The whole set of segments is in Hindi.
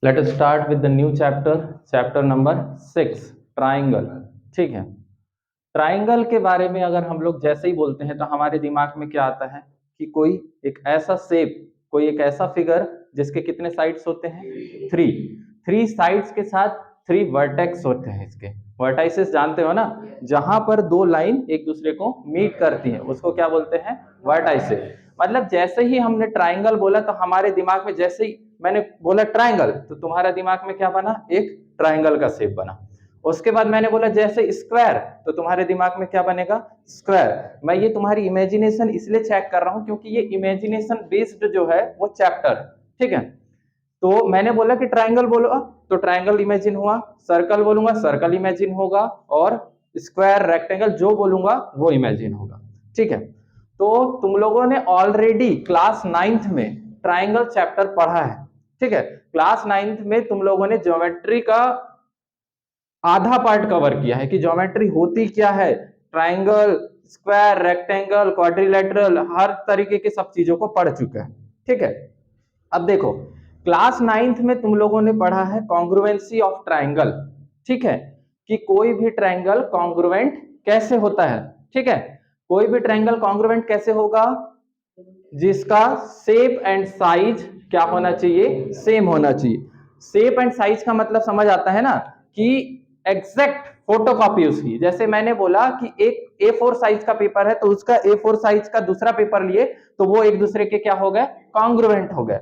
Let us start with the new chapter number 6 triangle. ठीक है, ट्राइंगल के बारे में अगर हम लोग जैसे ही बोलते हैं तो हमारे दिमाग में क्या आता है कि कोई एक ऐसा शेप, कोई एक ऐसा फिगर जिसके कितने साइड्स होते हैं, थ्री साइड्स के साथ थ्री वर्टेक्स होते हैं। इसके वर्टाइसेस जानते हो ना, जहां पर दो लाइन एक दूसरे को मीट करती हैं उसको क्या बोलते हैं, वर्टाइसेस। मतलब जैसे ही हमने ट्राइंगल बोला तो हमारे दिमाग में, जैसे ही मैंने बोला ट्राइंगल तो तुम्हारा दिमाग में क्या बना, एक ट्राइंगल का शेप बना। उसके बाद मैंने बोला जैसे स्क्वायर तो तुम्हारे दिमाग में क्या बनेगा, स्क्वायर। मैं ये तुम्हारी इमेजिनेशन इसलिए चेक कर रहा हूं क्योंकि ये इमेजिनेशन बेस्ड जो है वो चैप्टर, ठीक है। तो मैंने बोला कि ट्राइंगल बोलो तो ट्राइंगल इमेजिन हुआ, सर्कल बोलूंगा सर्कल इमेजिन होगा, और स्क्वायर रेक्टेंगल जो बोलूंगा वो इमेजिन होगा। ठीक है, तो तुम लोगों ने ऑलरेडी क्लास 9th में ट्राइंगल चैप्टर पढ़ा है। ठीक है, क्लास 9th में तुम लोगों ने ज्योमेट्री का आधा पार्ट कवर किया है कि ज्योमेट्री होती क्या है, ट्राइंगल, स्क्वायर, रेक्टेंगल, क्वाड्रिलेटरल, हर तरीके के सब चीजों को पढ़ चुके हैं। ठीक है, अब देखो क्लास 9th में तुम लोगों ने पढ़ा है कॉन्ग्रुएंसी ऑफ ट्राइंगल। ठीक है, कि कोई भी ट्राइंगल कॉन्ग्रुएंट कैसे होता है। ठीक है, कोई भी ट्राइंगल कॉन्ग्रुएंट कैसे होगा, जिसका शेप एंड साइज क्या होना चाहिए, सेम होना चाहिए। शेप एंड साइज का मतलब समझ आता है ना, कि एग्जैक्ट फोटोकॉपी उसकी। जैसे मैंने बोला कि एक A4 साइज का पेपर है तो उसका A4 साइज का दूसरा पेपर लिए तो वो एक दूसरे के क्या हो गए, कॉन्ग्रुएंट हो गए।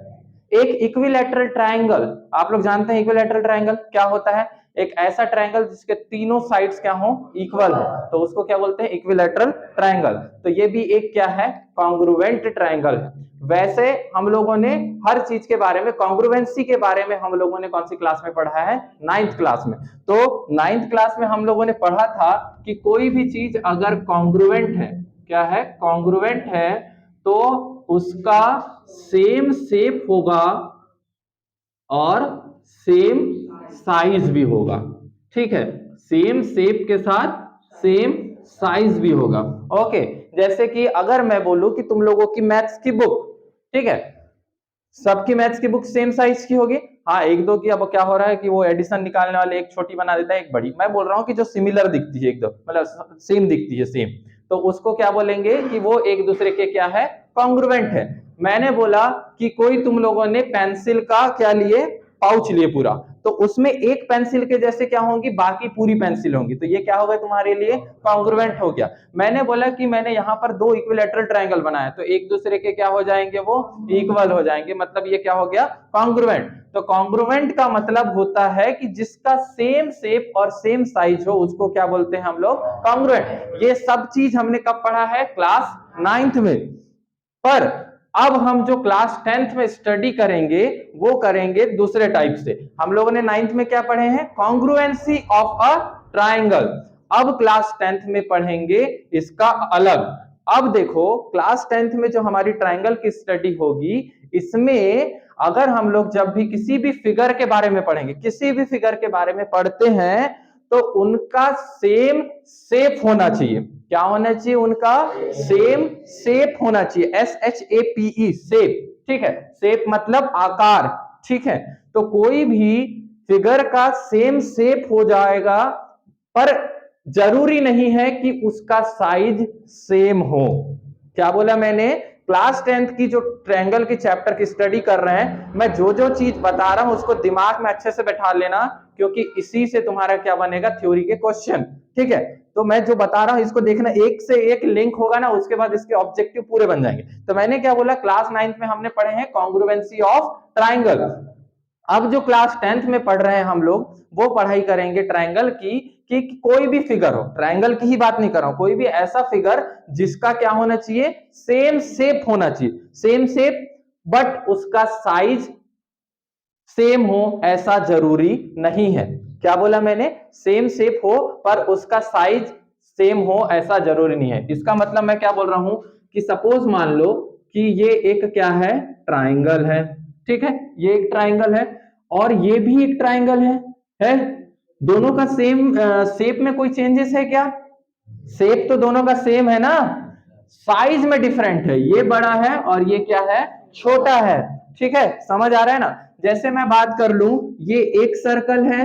एक इक्विलैटरल ट्राइंगल, आप लोग जानते हैं इक्विलैटरल ट्राइंगल क्या होता है, एक ऐसा ट्राइंगल जिसके तीनों साइड्स क्या हो, इक्वल हो, तो उसको क्या बोलते हैं, इक्विलैटरल ट्राइंगल। तो ये भी एक क्या है, कॉन्ग्रुएंट ट्राइंगल है। वैसे हम लोगों ने हर चीज के बारे में, कॉन्ग्रुएंसी के बारे में हम लोगों ने कौन सी क्लास में पढ़ा है, 9th क्लास में। तो 9th क्लास में हम लोगों ने पढ़ा था कि कोई भी चीज अगर कॉन्ग्रुएंट है, क्या है, कॉन्ग्रुएंट है, तो उसका सेम शेप होगा और सेम साइज भी होगा। ठीक है, सेम शेप के साथ सेम साइज भी होगा। ओके, जैसे कि अगर मैं बोलूं कि तुम लोगों की मैथ्स की बुक, ठीक है, सबकी मैथ्स की बुक सेम साइज की होगी। हाँ, एक दो की अब क्या हो रहा है कि वो एडिशन निकालने वाले एक छोटी बना देता है एक बड़ी। मैं बोल रहा हूँ कि जो सिमिलर दिखती है, एकदम मतलब सेम दिखती है, सेम, तो उसको क्या बोलेंगे कि वो एक दूसरे के क्या है, कॉन्ग्रुएंट है। मैंने बोला कि कोई तुम लोगों ने पेंसिल का क्या लिए, पाउच लिए पूरा, तो उसमें एक पेंसिल के जैसे क्या होंगी, बाकी पूरी पेंसिल होंगी, तो ये क्या होगा तुम्हारे लिए, कॉन्ग्रुएंट हो गया। मैंने बोला कि मैंने यहाँ पर दो इक्विलैटरल ट्रायंगल बनाया तो एक दूसरे के क्या हो जाएंगे, वो इक्वल हो जाएंगे, मतलब ये क्या हो गया, कॉन्ग्रुएंट। तो कॉन्ग्रुएंट का मतलब होता है कि जिसका सेम शेप और सेम साइज हो उसको क्या बोलते हैं हम लोग, कॉन्ग्रुएंट। ये सब चीज हमने कब पढ़ा है, क्लास 9th में। पर अब हम जो क्लास 10th में स्टडी करेंगे वो करेंगे दूसरे टाइप से। हम लोगों ने 9th में क्या पढ़े हैं, कॉन्ग्रुएंसी ऑफ अ ट्राइंगल। अब क्लास 10th में पढ़ेंगे इसका अलग। अब देखो क्लास 10th में जो हमारी ट्राइंगल की स्टडी होगी, इसमें अगर हम लोग जब भी किसी भी फिगर के बारे में पढ़ेंगे, किसी भी फिगर के बारे में पढ़ते हैं तो उनका सेम शेप होना चाहिए। क्या होना चाहिए, उनका सेम शेप होना चाहिए, SHAPE शेप। ठीक है, शेप मतलब आकार। ठीक है, तो कोई भी फिगर का सेम शेप हो जाएगा, पर जरूरी नहीं है कि उसका साइज सेम हो। क्या बोला मैंने, क्लास 10th की जो ट्रायंगल की चैप्टर की स्टडी कर रहे हैं, मैं जो जो चीज बता रहा हूं उसको दिमाग में अच्छे से बैठा लेना, क्योंकि इसी से तुम्हारा क्या बनेगा, थ्योरी के क्वेश्चन। ठीक है, तो मैं जो बता रहा हूं इसको देखना, एक से एक लिंक होगा ना, उसके बाद इसके ऑब्जेक्टिव पूरे बन जाएंगे। तो मैंने क्या बोला, क्लास 9th में हमने पढ़े हैं कॉन्ग्रुएंसी ऑफ ट्राइंगल। अब जो क्लास 10th में पढ़ रहे हैं हम लोग, वो पढ़ाई करेंगे ट्राइंगल की, कि कोई भी फिगर हो, ट्राइंगल की ही बात नहीं कर रहा हूं, कोई भी ऐसा फिगर जिसका क्या होना चाहिए, सेम शेप होना चाहिए, सेम शेप, बट उसका साइज सेम हो ऐसा जरूरी नहीं है। क्या बोला मैंने, सेम शेप हो पर उसका साइज सेम हो ऐसा जरूरी नहीं है। इसका मतलब मैं क्या बोल रहा हूं कि सपोज मान लो कि ये एक क्या है, ट्राइंगल है। ठीक है, ये एक ट्राइंगल है और ये भी एक ट्राइंगल है? दोनों का सेम शेप में कोई चेंजेस है क्या, शेप तो दोनों का सेम है ना, साइज में डिफरेंट है, ये बड़ा है और ये क्या है, छोटा है। ठीक है, समझ आ रहा है ना। जैसे मैं बात कर लूं ये एक सर्कल है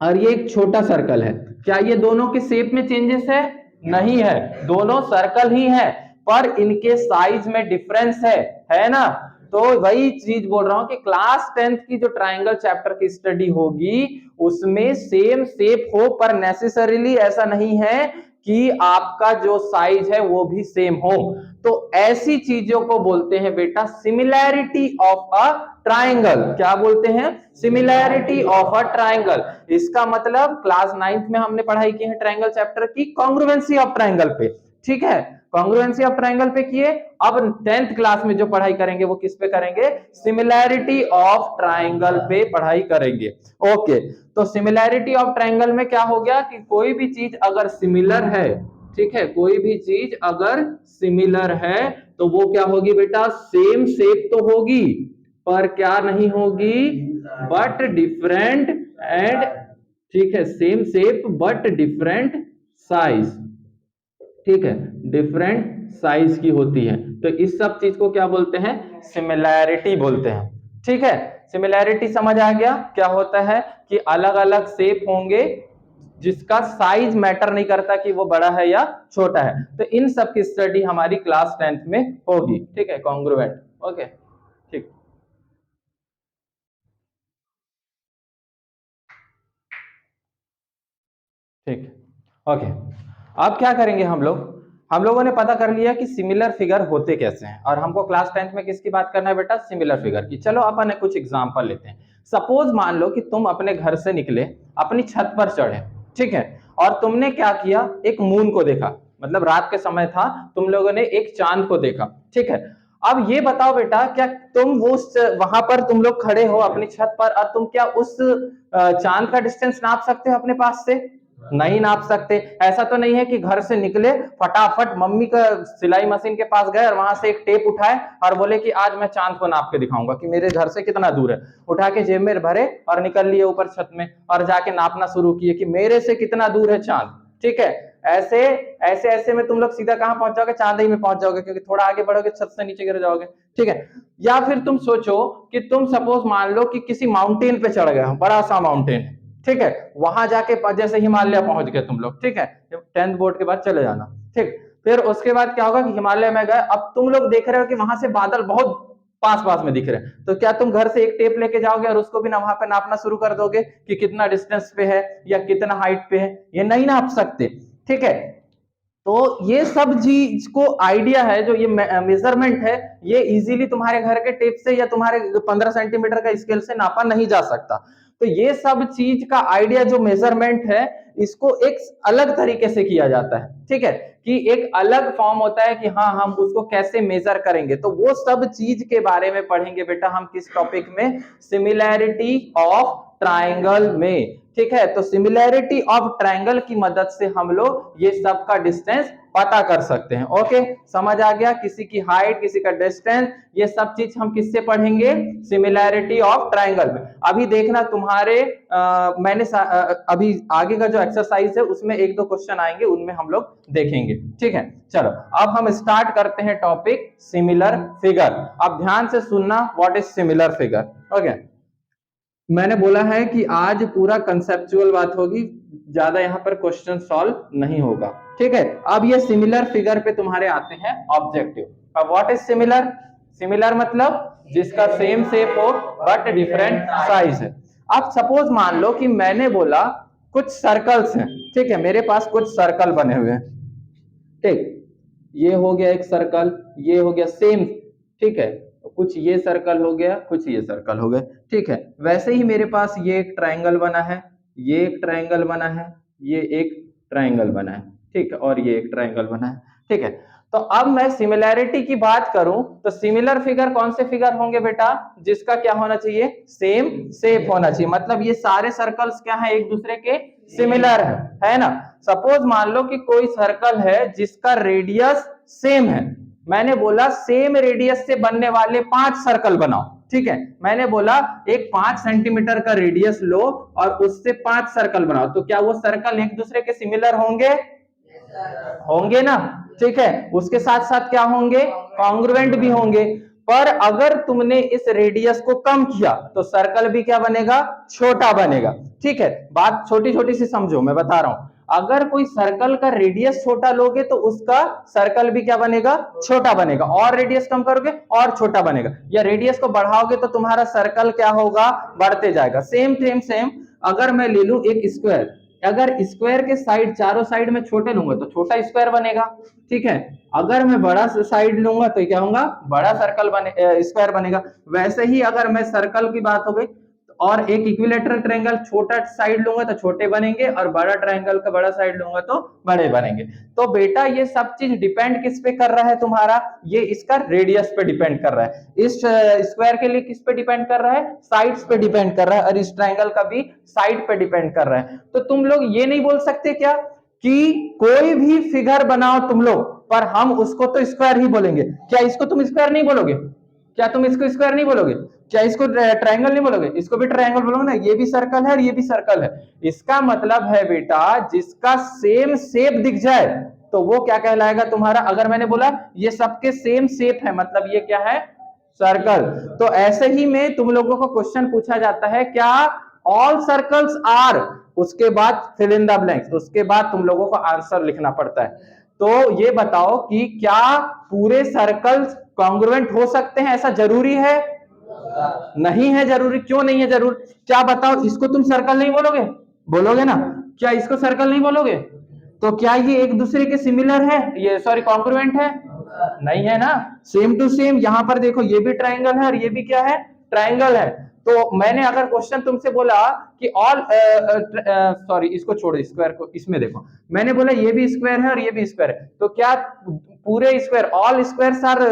और ये एक छोटा सर्कल है, क्या ये दोनों के शेप में चेंजेस है? नहीं है, दोनों सर्कल ही है, पर इनके साइज में डिफरेंस है ना? तो वही चीज बोल रहा हूं कि क्लास 10th की जो ट्रायंगल चैप्टर की स्टडी होगी उसमें सेम शेप हो, पर नेसेसरीली ऐसा नहीं है कि आपका जो साइज है वो भी सेम हो। तो ऐसी चीजों को बोलते हैं बेटा सिमिलैरिटी ऑफ अ ट्रायंगल। क्या बोलते हैं? Similarity of a triangle. इसका मतलब क्लास 9th में हमने पढ़ाई की है ट्रायंगल चैप्टर की कॉन्ग्रुएंसी ऑफ ट्रायंगल पे, ठीक है, कॉन्ग्रुएंसी ऑफ ट्रायंगल पे किए। अब 10th क्लास में जो पढ़ाई करेंगे वो किस पे करेंगे? सिमिलैरिटी ऑफ ट्रायंगल पे पढ़ाई करेंगे। ओके, तो सिमिलैरिटी ऑफ ट्रायंगल में क्या हो गया कि कोई भी चीज अगर सिमिलर है, ठीक है, कोई भी चीज अगर सिमिलर है तो वो क्या होगी बेटा? सेम शेप तो होगी, पर क्या नहीं होगी? बट डिफरेंट एंड, ठीक है, same shape but different size, ठीक है, डिफरेंट साइज की होती है। तो इस सब चीज को क्या बोलते हैं? सिमिलैरिटी बोलते हैं, ठीक है। सिमिलैरिटी समझ आ गया क्या होता है? कि अलग अलग शेप होंगे जिसका साइज मैटर नहीं करता कि वो बड़ा है या छोटा है। तो इन सब की स्टडी हमारी क्लास 10th में होगी, ठीक है, कॉन्ग्रुएंट। ओके, ठीक ठीक, ओके। अब क्या करेंगे हम लोगों ने पता कर लिया कि सिमिलर फिगर होते कैसे हैं, और हमको क्लास 10th में किसकी बात करना है बेटा? सिमिलर फिगर की। चलो अपन कुछ एग्जांपल लेते हैं। सपोज मान लो कि तुम अपने घर से निकले, अपनी छत पर चढ़े, ठीक है, और तुमने क्या किया? एक मून को देखा, मतलब रात के समय था, तुम लोगों ने एक चांद को देखा, ठीक है। अब ये बताओ बेटा, क्या तुम वो वहां पर तुम लोग खड़े हो अपनी छत पर, और तुम क्या उस चांद का डिस्टेंस नाप सकते हो अपने पास से? नहीं नाप सकते। ऐसा तो नहीं है कि घर से निकले फटाफट मम्मी का सिलाई मशीन के पास गए और वहां से एक टेप उठाए और बोले कि आज मैं चांद को नाप के दिखाऊंगा कि मेरे घर से कितना दूर है। उठा के जेब में भरे और निकल लिए ऊपर छत में और जाके नापना शुरू किए कि मेरे से कितना दूर है चांद, ठीक है। ऐसे ऐसे ऐसे में तुम लोग सीधा कहां पहुंच जाओगे? चांद ही में पहुंच जाओगे, क्योंकि थोड़ा आगे बढ़ोगे छत से नीचे गिर जाओगे, ठीक है। या फिर तुम सोचो कि तुम सपोज मान लो कि किसी माउंटेन पे चढ़ गए हो, बड़ा सा माउंटेन, ठीक है, वहां जाके जैसे हिमालय पहुंच गए तुम लोग, ठीक है, 10th बोर्ड के बाद चले जाना, ठीक। फिर उसके बाद क्या होगा कि हिमालय में गए, अब तुम लोग देख रहे हो कि वहां से बादल बहुत पास पास में दिख रहे हैं, तो क्या तुम घर से एक टेप लेके जाओगे और उसको भी ना वहां पे नापना शुरू कर दोगे कि कितना डिस्टेंस पे है या कितना हाइट पे है? ये नहीं नाप सकते, ठीक है। तो ये सब चीज को आइडिया है, जो ये मेजरमेंट है, ये इजीली तुम्हारे घर के टेप से या तुम्हारे 15 सेंटीमीटर का स्केल से नापा नहीं जा सकता। तो ये सब चीज का आइडिया, जो मेजरमेंट है, इसको एक अलग तरीके से किया जाता है, ठीक है, कि एक अलग फॉर्म होता है कि हाँ हम उसको कैसे मेजर करेंगे। तो वो सब चीज के बारे में पढ़ेंगे बेटा हम किस टॉपिक में? सिमिलैरिटी ऑफ ट्रायंगल में, ठीक है। तो सिमिलैरिटी ऑफ ट्रायंगल की मदद से हम लोग ये सब का डिस्टेंस पता कर सकते हैं। ओके, समझ आ गया? किसी की हाइट, किसी का डिस्टेंस, ये सब चीज हम किससे पढ़ेंगे? सिमिलैरिटी ऑफ ट्रायंगल में। अभी देखना तुम्हारे मैंने अभी आगे का जो एक्सरसाइज है उसमें एक दो क्वेश्चन आएंगे, उनमें हम लोग देखेंगे, ठीक है। चलो अब हम स्टार्ट करते हैं टॉपिक सिमिलर फिगर। अब ध्यान से सुनना, what is similar figure. Okay, मैंने बोला है कि आज पूरा कंसेप्चुअल बात होगी, ज्यादा यहाँ पर क्वेश्चन सॉल्व नहीं होगा, ठीक है। अब ये सिमिलर फिगर पे तुम्हारे आते हैं ऑब्जेक्टिव। अब व्हाट इज सिमिलर? सिमिलर मतलब जिसका सेम शेप हो बट डिफरेंट साइज है। अब सपोज मान लो कि मैंने बोला कुछ सर्कल्स हैं, ठीक है, मेरे पास कुछ सर्कल बने हुए हैं, ठीक, ये हो गया एक सर्कल, ये हो गया सेम, ठीक है, कुछ ये सर्कल हो गया, कुछ ये सर्कल हो गया, ठीक है। वैसे ही मेरे पास ये एक ट्रायंगल बना है, ये एक ट्रायंगल बना है, ये एक ट्रायंगल बना है, ठीक है, और ये एक ट्रायंगल बना है, ठीक है। तो अब मैं सिमिलैरिटी की बात करूं तो सिमिलर फिगर कौन से फिगर होंगे बेटा? जिसका क्या होना चाहिए? सेम शेप होना चाहिए। मतलब ये सारे सर्कल्स क्या है? एक दूसरे के सिमिलर है ना। सपोज मान लो कि कोई सर्कल है जिसका रेडियस सेम है, मैंने बोला सेम रेडियस से बनने वाले 5 सर्कल बनाओ, ठीक है। मैंने बोला एक 5 सेंटीमीटर का रेडियस लो और उससे 5 सर्कल बनाओ, तो क्या वो सर्कल एक दूसरे के सिमिलर होंगे? होंगे ना, ठीक है। उसके साथ साथ क्या होंगे? कॉन्ग्रुएंट भी होंगे। पर अगर तुमने इस रेडियस को कम किया तो सर्कल भी क्या बनेगा, छोटा बनेगा। ठीक है, बात छोटी छोटी सी समझो, मैं बता रहा हूं। अगर कोई सर्कल का रेडियस छोटा लोगे तो उसका सर्कल भी क्या बनेगा, छोटा बनेगा, और रेडियस कम करोगे और छोटा बनेगा, या रेडियस को बढ़ाओगे तो तुम्हारा सर्कल क्या होगा, बढ़ते जाएगा। सेम सेम सेम अगर मैं ले लूं एक स्क्वायर, अगर स्क्वायर के साइड चारों साइड में छोटे लूंगा तो छोटा स्क्वायर बनेगा। ठीक है, अगर मैं बड़ा साइड लूंगा तो क्या होगा, बड़ा सर्कल बने स्क्वायर बनेगा। वैसे ही अगर मैं सर्कल की बात हो गई और एक इक्विलेटरल ट्रायंगल छोटा साइड लूंगा तो छोटे बनेंगे, और बड़ा ट्रायंगल का बड़ा साइड लूंगा तो बड़े बनेंगे। तो बेटा ये सब चीज डिपेंड किस पे कर रहा है तुम्हारा, ये इसका रेडियस पे डिपेंड कर रहा है। इस स्क्वायर के लिए किस पे डिपेंड कर रहा है, साइड्स पे डिपेंड कर रहा है, और इस ट्रायंगल का भी साइड पे डिपेंड कर रहा है। तो तुम लोग ये नहीं बोल सकते क्या कि कोई भी फिगर बनाओ तुम लोग, पर हम उसको तो स्क्वायर ही बोलेंगे। क्या इसको तुम स्क्वायर नहीं बोलोगे, क्या तुम इसको स्क्वायर नहीं बोलोगे, क्या इसको ट्रायंगल नहीं बोलोगे, इसको भी ट्रायंगल बोलोगे ना, ये भी सर्कल है और ये भी सर्कल है। इसका मतलब है बेटा जिसका सेम शेप दिख जाए तो वो क्या कहलाएगा तुम्हारा। अगर मैंने बोला ये सबके सेम शेप है मतलब ये क्या है, सर्कल। तो ऐसे ही में तुम लोगों को क्वेश्चन पूछा जाता है क्या, ऑल सर्कल्स आर, उसके बाद फिल इन द ब्लैंक्स, उसके बाद तुम लोगों को आंसर लिखना पड़ता है। तो ये बताओ कि क्या पूरे सर्कल्स कॉन्ग्रुएंट हो सकते हैं, ऐसा जरूरी है, नहीं है जरूरी। क्यों नहीं है जरूर, क्या बताओ, इसको तुम सर्कल नहीं बोलोगे, बोलोगे ना, क्या इसको सर्कल नहीं बोलोगे, तो क्या ये एक दूसरे के सिमिलर है, ये सॉरी कॉन्ग्रुएंट है, नहीं है ना। सेम टू सेम यहां पर देखो ये भी ट्रायंगल है और ये भी क्या है, ट्रायंगल है। तो मैंने अगर क्वेश्चन तुमसे बोला कि ऑल सॉरी इसको छोड़ो, स्क्वायर को इसमें देखो, मैंने बोला ये भी स्क्वायर है और ये भी स्क्वायर है, तो क्या पूरे स्क्वायर ऑल स्क्वायर्स आर,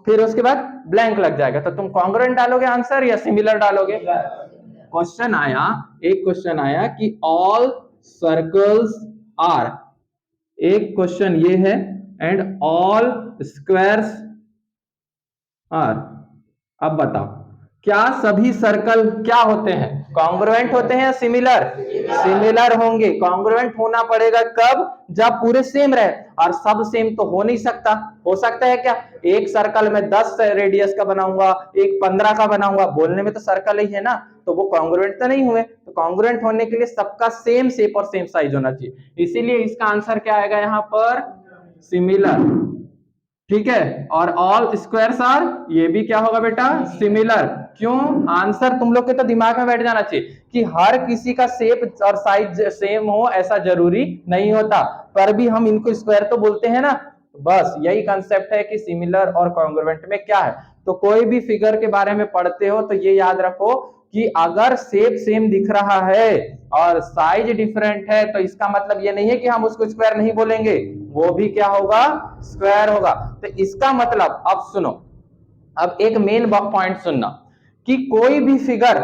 फिर उसके बाद ब्लैंक लग जाएगा, तो तुम कॉन्ग्रुएंट डालोगे आंसर या सिमिलर डालोगे। क्वेश्चन आया, एक क्वेश्चन आया कि ऑल सर्कल्स आर, एक क्वेश्चन ये है, एंड ऑल स्क्वायर्स आर। अब बताओ क्या सभी सर्कल क्या होते हैं, कॉन्ग्रुएंट होते हैं या सिमिलर, सिमिलर होंगे। कॉन्ग्रुएंट होना पड़ेगा कब, जब पूरे सेम रहे, और सब सेम तो हो नहीं सकता। हो सकता है क्या, एक सर्कल में 10 रेडियस का बनाऊंगा, एक 15 का बनाऊंगा, बोलने में तो सर्कल ही है ना, तो वो कॉन्ग्रुएंट तो नहीं हुए। तो कॉन्ग्रुएंट होने के लिए सबका सेम शेप और सेम साइज होना चाहिए, इसीलिए इसका आंसर क्या आएगा यहाँ पर, सिमिलर। ठीक है, और ऑल स्क्वायर्स आर, ये भी क्या होगा बेटा, सिमिलर। क्यों, आंसर तुम लोग के तो दिमाग में बैठ जाना चाहिए कि हर किसी का शेप और साइज सेम हो ऐसा जरूरी नहीं होता, पर भी हम इनको स्क्वायर तो बोलते हैं ना। बस यही कंसेप्ट है कि सिमिलर और कॉन्ग्रुएंट में क्या है। तो कोई भी फिगर के बारे में पढ़ते हो तो ये याद रखो कि अगर शेप सेम दिख रहा है और साइज डिफरेंट है तो इसका मतलब ये नहीं है कि हम उसको स्क्वायर नहीं बोलेंगे, वो भी क्या होगा, स्क्वायर होगा। तो इसका मतलब अब सुनो, अब एक मेन पॉइंट सुनना कि कोई भी फिगर,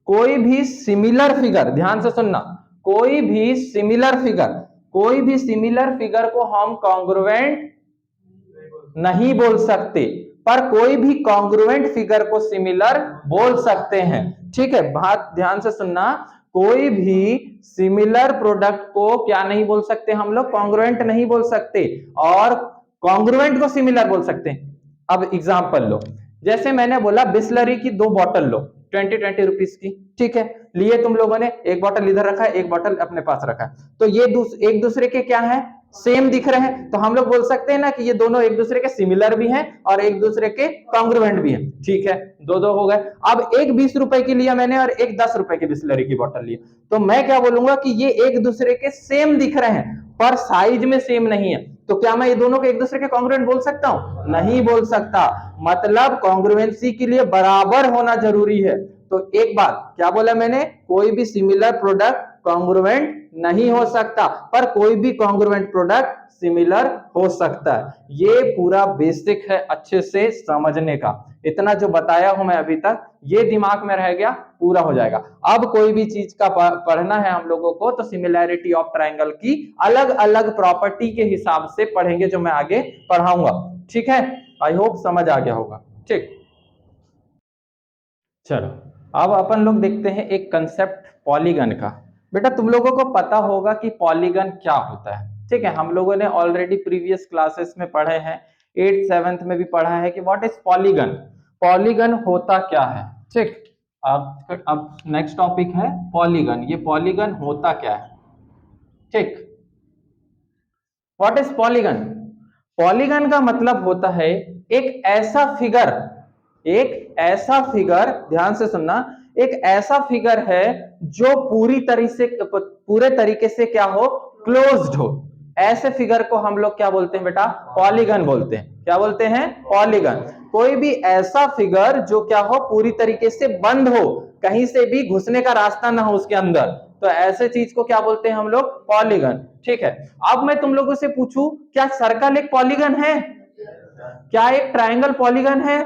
कोई भी सिमिलर फिगर, ध्यान से सुनना, कोई भी सिमिलर फिगर, कोई भी सिमिलर फिगर को हम कॉन्ग्रुएंट नहीं बोल सकते, पर कोई भी कॉन्ग्रुएंट फिगर को सिमिलर बोल सकते हैं। ठीक है, बात ध्यान से सुनना, कोई भी सिमिलर प्रोडक्ट को क्या नहीं बोल सकते हम लोग, कॉन्ग्रुएंट नहीं बोल सकते, और कॉन्ग्रुएंट को सिमिलर बोल सकते हैं। अब एग्जांपल लो, जैसे मैंने बोला बिस्लरी की 2 बॉटल लो 20-20 रुपीस की, ठीक है, लिए तुम लोगों ने, एक बॉटल इधर रखा है, एक बॉटल अपने पास रखा है, तो ये एक दूसरे के क्या है, सेम दिख रहे हैं, तो हम लोग बोल सकते हैं ना कि ये दोनों एक दूसरे के सिमिलर भी हैं और एक दूसरे के कॉन्ग्रुएंट भी हैं। ठीक है, दो हो गए। अब एक 20 रुपए की लिया मैंने और एक 10 रुपए की बिस्लरी की बोतल ली, तो मैं क्या बोलूंगा कि ये एक दूसरे के सेम दिख रहे हैं पर साइज में सेम नहीं है, तो क्या मैं ये दोनों को एक दूसरे के कॉन्ग्रुएंट बोल सकता हूं, नहीं बोल सकता। मतलब कॉन्ग्रुएंसी के लिए बराबर होना जरूरी है। तो एक बात क्या बोला मैंने, कोई भी सिमिलर प्रोडक्ट कॉन्ग्रुएंट नहीं हो सकता, पर कोई भी कॉन्ग्रुएंट प्रोडक्ट सिमिलर हो सकता है। ये पूरा बेसिक है अच्छे से समझने का, इतना जो बताया हूं मैं अभी तक, ये दिमाग में रह गया, पूरा हो जाएगा। अब कोई भी चीज का पढ़ना है हम लोगों को तो सिमिलैरिटी ऑफ ट्रायंगल की अलग अलग प्रॉपर्टी के हिसाब से पढ़ेंगे, जो मैं आगे पढ़ाऊंगा। ठीक है, आई होप समझ आ गया होगा। ठीक, चलो अब अपन लोग देखते हैं एक कंसेप्ट पॉलीगन का। बेटा तुम लोगों को पता होगा कि पॉलीगन क्या होता है, ठीक है, हम लोगों ने ऑलरेडी प्रीवियस क्लासेस में पढ़े हैं 8th 7th में भी पढ़ा है कि व्हाट इज पॉलीगन, पॉलीगन होता क्या है। ठीक, अब नेक्स्ट टॉपिक है पॉलीगन, ये पॉलीगन होता क्या है। ठीक, व्हाट इज पॉलीगन, पॉलीगन का मतलब होता है एक ऐसा फिगर, एक ऐसा फिगर, ध्यान से सुनना, एक ऐसा फिगर है जो पूरे तरीके से क्या हो, क्लोज्ड हो। ऐसे फिगर को हम लोग क्या बोलते हैं बेटा, पॉलीगन बोलते हैं। क्या बोलते हैं, पॉलीगन। कोई भी ऐसा फिगर जो क्या हो, पूरी तरीके से बंद हो, कहीं से भी घुसने का रास्ता ना हो उसके अंदर, तो ऐसे चीज को क्या बोलते हैं हम लोग, पॉलीगन। ठीक है, अब मैं तुम लोगों से पूछूं, क्या सर्कल एक पॉलीगन है, क्या एक ट्रायंगल पॉलीगन है,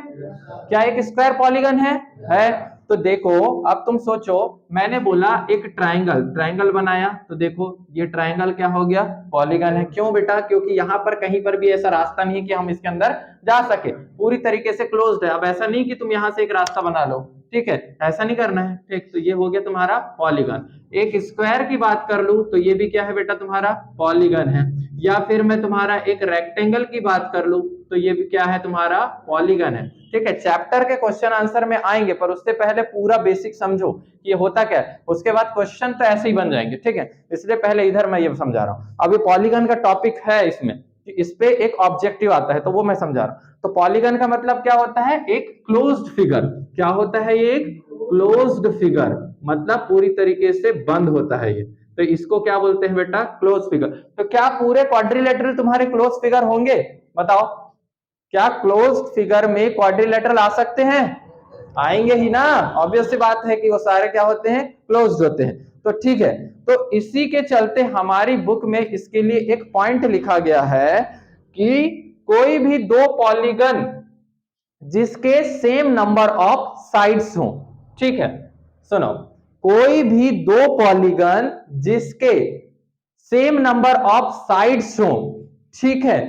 क्या एक स्क्वायर पॉलीगन है। तो देखो अब तुम सोचो, मैंने बोला एक ट्रायंगल, ट्रायंगल बनाया, तो देखो ये ट्रायंगल क्या हो गया, पॉलीगन है। क्यों बेटा, क्योंकि यहां पर कहीं पर भी ऐसा रास्ता नहीं कि हम इसके अंदर जा सके, पूरी तरीके से क्लोज्ड है। अब ऐसा नहीं कि तुम यहां से एक रास्ता बना लो, ठीक है, ऐसा नहीं करना है। ठीक, तो ये हो गया तुम्हारा पॉलीगन। एक स्क्वायर की बात कर लूं तो ये भी क्या है बेटा, तुम्हारा पॉलीगन है। या फिर मैं तुम्हारा एक रेक्टेंगल की बात कर लूं तो ये भी क्या है, तुम्हारा पॉलीगन है। ठीक है, चैप्टर के क्वेश्चन आंसर में आएंगे, पर उससे पहले पूरा बेसिक समझो कि ये होता क्या है, उसके बाद क्वेश्चन तो ऐसे ही बन जाएंगे। ठीक है, इसलिए पहले इधर मैं ये समझा रहा हूं। अभी पॉलीगन का टॉपिक है इसमें, इस पे एक ऑब्जेक्टिव आता है, तो वो मैं समझा रहा हूं। तो पॉलीगन का मतलब क्या होता है, एक क्लोज्ड फिगर। क्या होता है ये, एक क्लोज्ड फिगर, मतलब पूरी तरीके से बंद होता है ये, तो इसको क्या बोलते हैं बेटा, क्लोज फिगर। तो क्या पूरे क्वाड्रिलेटरल तुम्हारे क्लोज फिगर होंगे, बताओ, क्या क्लोज फिगर में क्वाड्रिलेटरल आ सकते हैं, आएंगे ही ना, ऑब्वियस सी बात है कि वो सारे क्या होते हैं, क्लोज्ड होते हैं। तो ठीक है, तो इसी के चलते हमारी बुक में इसके लिए एक पॉइंट लिखा गया है कि कोई भी दो पॉलीगन जिसके सेम नंबर ऑफ साइड्स हो। ठीक है, सुनो, कोई भी दो पॉलीगन जिसके सेम नंबर ऑफ साइड्स हो, ठीक है,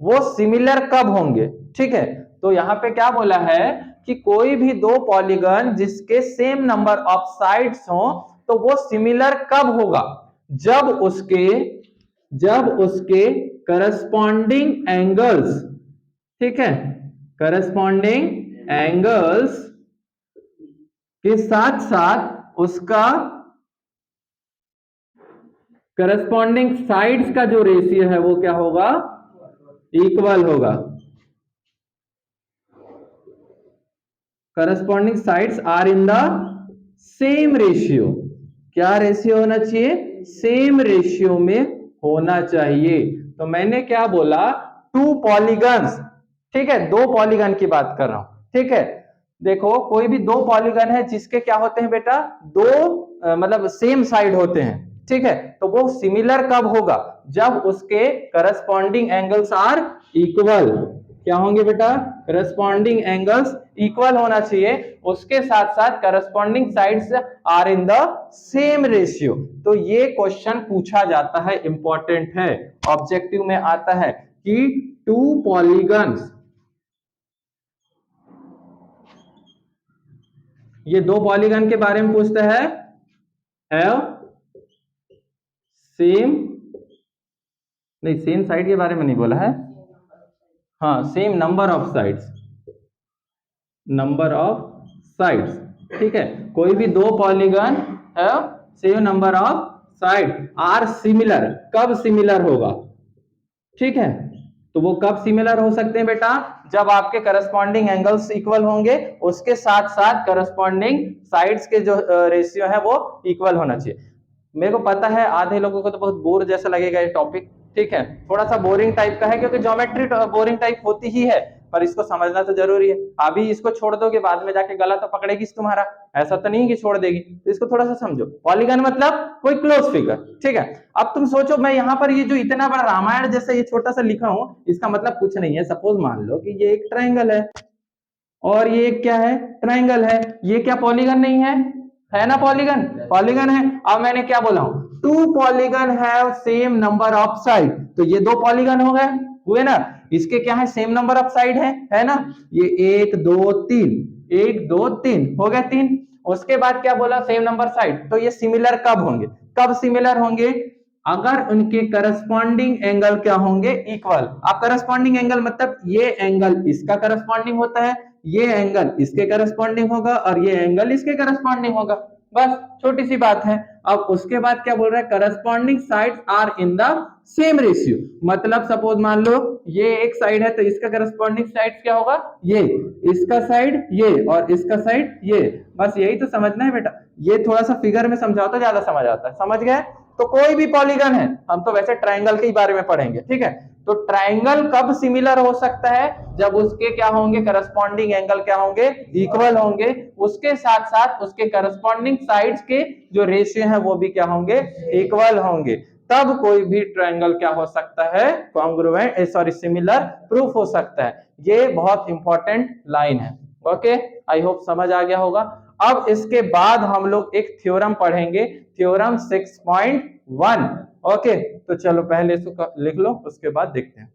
वो सिमिलर कब होंगे। ठीक है, तो यहां पे क्या बोला है कि कोई भी दो पॉलीगन जिसके सेम नंबर ऑफ साइड्स हो, तो वो सिमिलर कब होगा, जब उसके करस्पॉन्डिंग एंगल्स, ठीक है, करस्पॉन्डिंग एंगल्स के साथ साथ उसका करस्पॉन्डिंग साइड्स का जो रेशियो है वो क्या होगा, इक्वल होगा। Corresponding sides are in the same ratio. क्या रेशियो होना चाहिए, सेम रेशियो में होना चाहिए। तो मैंने क्या बोला, टू पॉलीगन्स, ठीक है, दो पॉलीगन की बात कर रहा हूं। ठीक है, देखो कोई भी दो पॉलीगन है जिसके क्या होते हैं बेटा, दो मतलब सेम साइड होते हैं। ठीक है, तो वो सिमिलर कब होगा, जब उसके करस्पॉन्डिंग एंगल्स आर इक्वल। क्या होंगे बेटा, करस्पॉन्डिंग एंगल्स इक्वल होना चाहिए, उसके साथ साथ corresponding sides are in the same ratio. तो ये क्वेश्चन पूछा जाता है, इंपॉर्टेंट है, ऑब्जेक्टिव में आता है कि टू पॉलीगन्स, ये दो पॉलीगन के बारे में पूछता है, हैव सेम, नहीं सेम साइड के बारे में नहीं बोला है, हाँ same number of sides, number of sides. ठीक है, कोई भी दो polygon have same number of side are similar, कब सिमिलर होगा। ठीक है, तो वो कब सिमिलर हो सकते हैं बेटा, जब आपके करस्पॉन्डिंग एंगल्स इक्वल होंगे, उसके साथ साथ करस्पॉन्डिंग साइड्स के जो रेशियो है वो इक्वल होना चाहिए। मेरे को पता है आधे लोगों को तो बहुत बोर जैसा लगेगा ये टॉपिक, ठीक है, थोड़ा सा बोरिंग टाइप का है, क्योंकि ज्योमेट्री बोरिंग टाइप होती ही है, पर इसको समझना तो जरूरी है। अभी इसको छोड़ दोगे, बाद में जाके गला तो पकड़ेगी तुम्हारा, ऐसा तो नहीं कि छोड़ देगी, तो इसको थोड़ा सा समझो। पॉलीगन मतलब कोई क्लोज फिगर। ठीक है, अब तुम सोचो, मैं यहाँ पर ये जो इतना बड़ा रामायण जैसा ये छोटा सा लिखा हूं, इसका मतलब कुछ नहीं है। सपोज मान लो कि ये एक ट्रायंगल है और ये क्या है, ट्रायंगल है, ये क्या पॉलीगन नहीं है ना, पॉलीगन, पॉलीगन है। अब मैंने क्या बोला हूं, two polygon have same number of side, तो ये दो पॉलीगन हो गए, हुए ना, इसके क्या है, सेम नंबर ऑफ साइड है ना, ये 1 2 3, 1 2 3 हो गए, 3। उसके बाद क्या बोला, सेम नंबर साइड, तो ये सिमिलर कब होंगे, कब सिमिलर होंगे, अगर उनके करस्पॉन्डिंग एंगल क्या होंगे, इक्वल। अब करस्पॉन्डिंग एंगल मतलब ये एंगल इसका करस्पॉन्डिंग होता है, ये एंगल इसके करस्पॉन्डिंग होगा और ये एंगल इसके करस्पॉन्डिंग होगा, बस छोटी सी बात है। अब उसके बाद क्या बोल रहा है, corresponding sides are in the same ratio. मतलब सपोज मान लो ये एक साइड है तो इसका करस्पॉन्डिंग साइड क्या होगा, ये, इसका साइड ये और इसका साइड ये, बस यही तो समझना है बेटा। ये थोड़ा सा फिगर में समझाओ तो ज्यादा समझ आता है, समझ गए। तो कोई भी पॉलीगन है, हम तो वैसे ट्रायंगल के ही बारे में पढ़ेंगे, ठीक है। तो ट्रायंगल कब सिमिलर हो सकता है, जब उसके क्या होंगे, करस्पॉन्डिंग एंगल क्या होंगे, इक्वल होंगे। उसके साथ साथ उसके करस्पॉन्डिंग साइड्स के जो रेशियो है वो भी क्या होंगे, इक्वल होंगे। तब कोई भी ट्रायंगल क्या हो सकता है, कॉन्ग्रुएंट, सॉरी सिमिलर प्रूफ हो सकता है। ये बहुत इंपॉर्टेंट लाइन है। ओके, आई होप समझ आ गया होगा। अब इसके बाद हम लोग एक थ्योरम पढ़ेंगे, थ्योरम 6.1। ओके, तो चलो पहले इसको लिख लो, उसके बाद देखते हैं।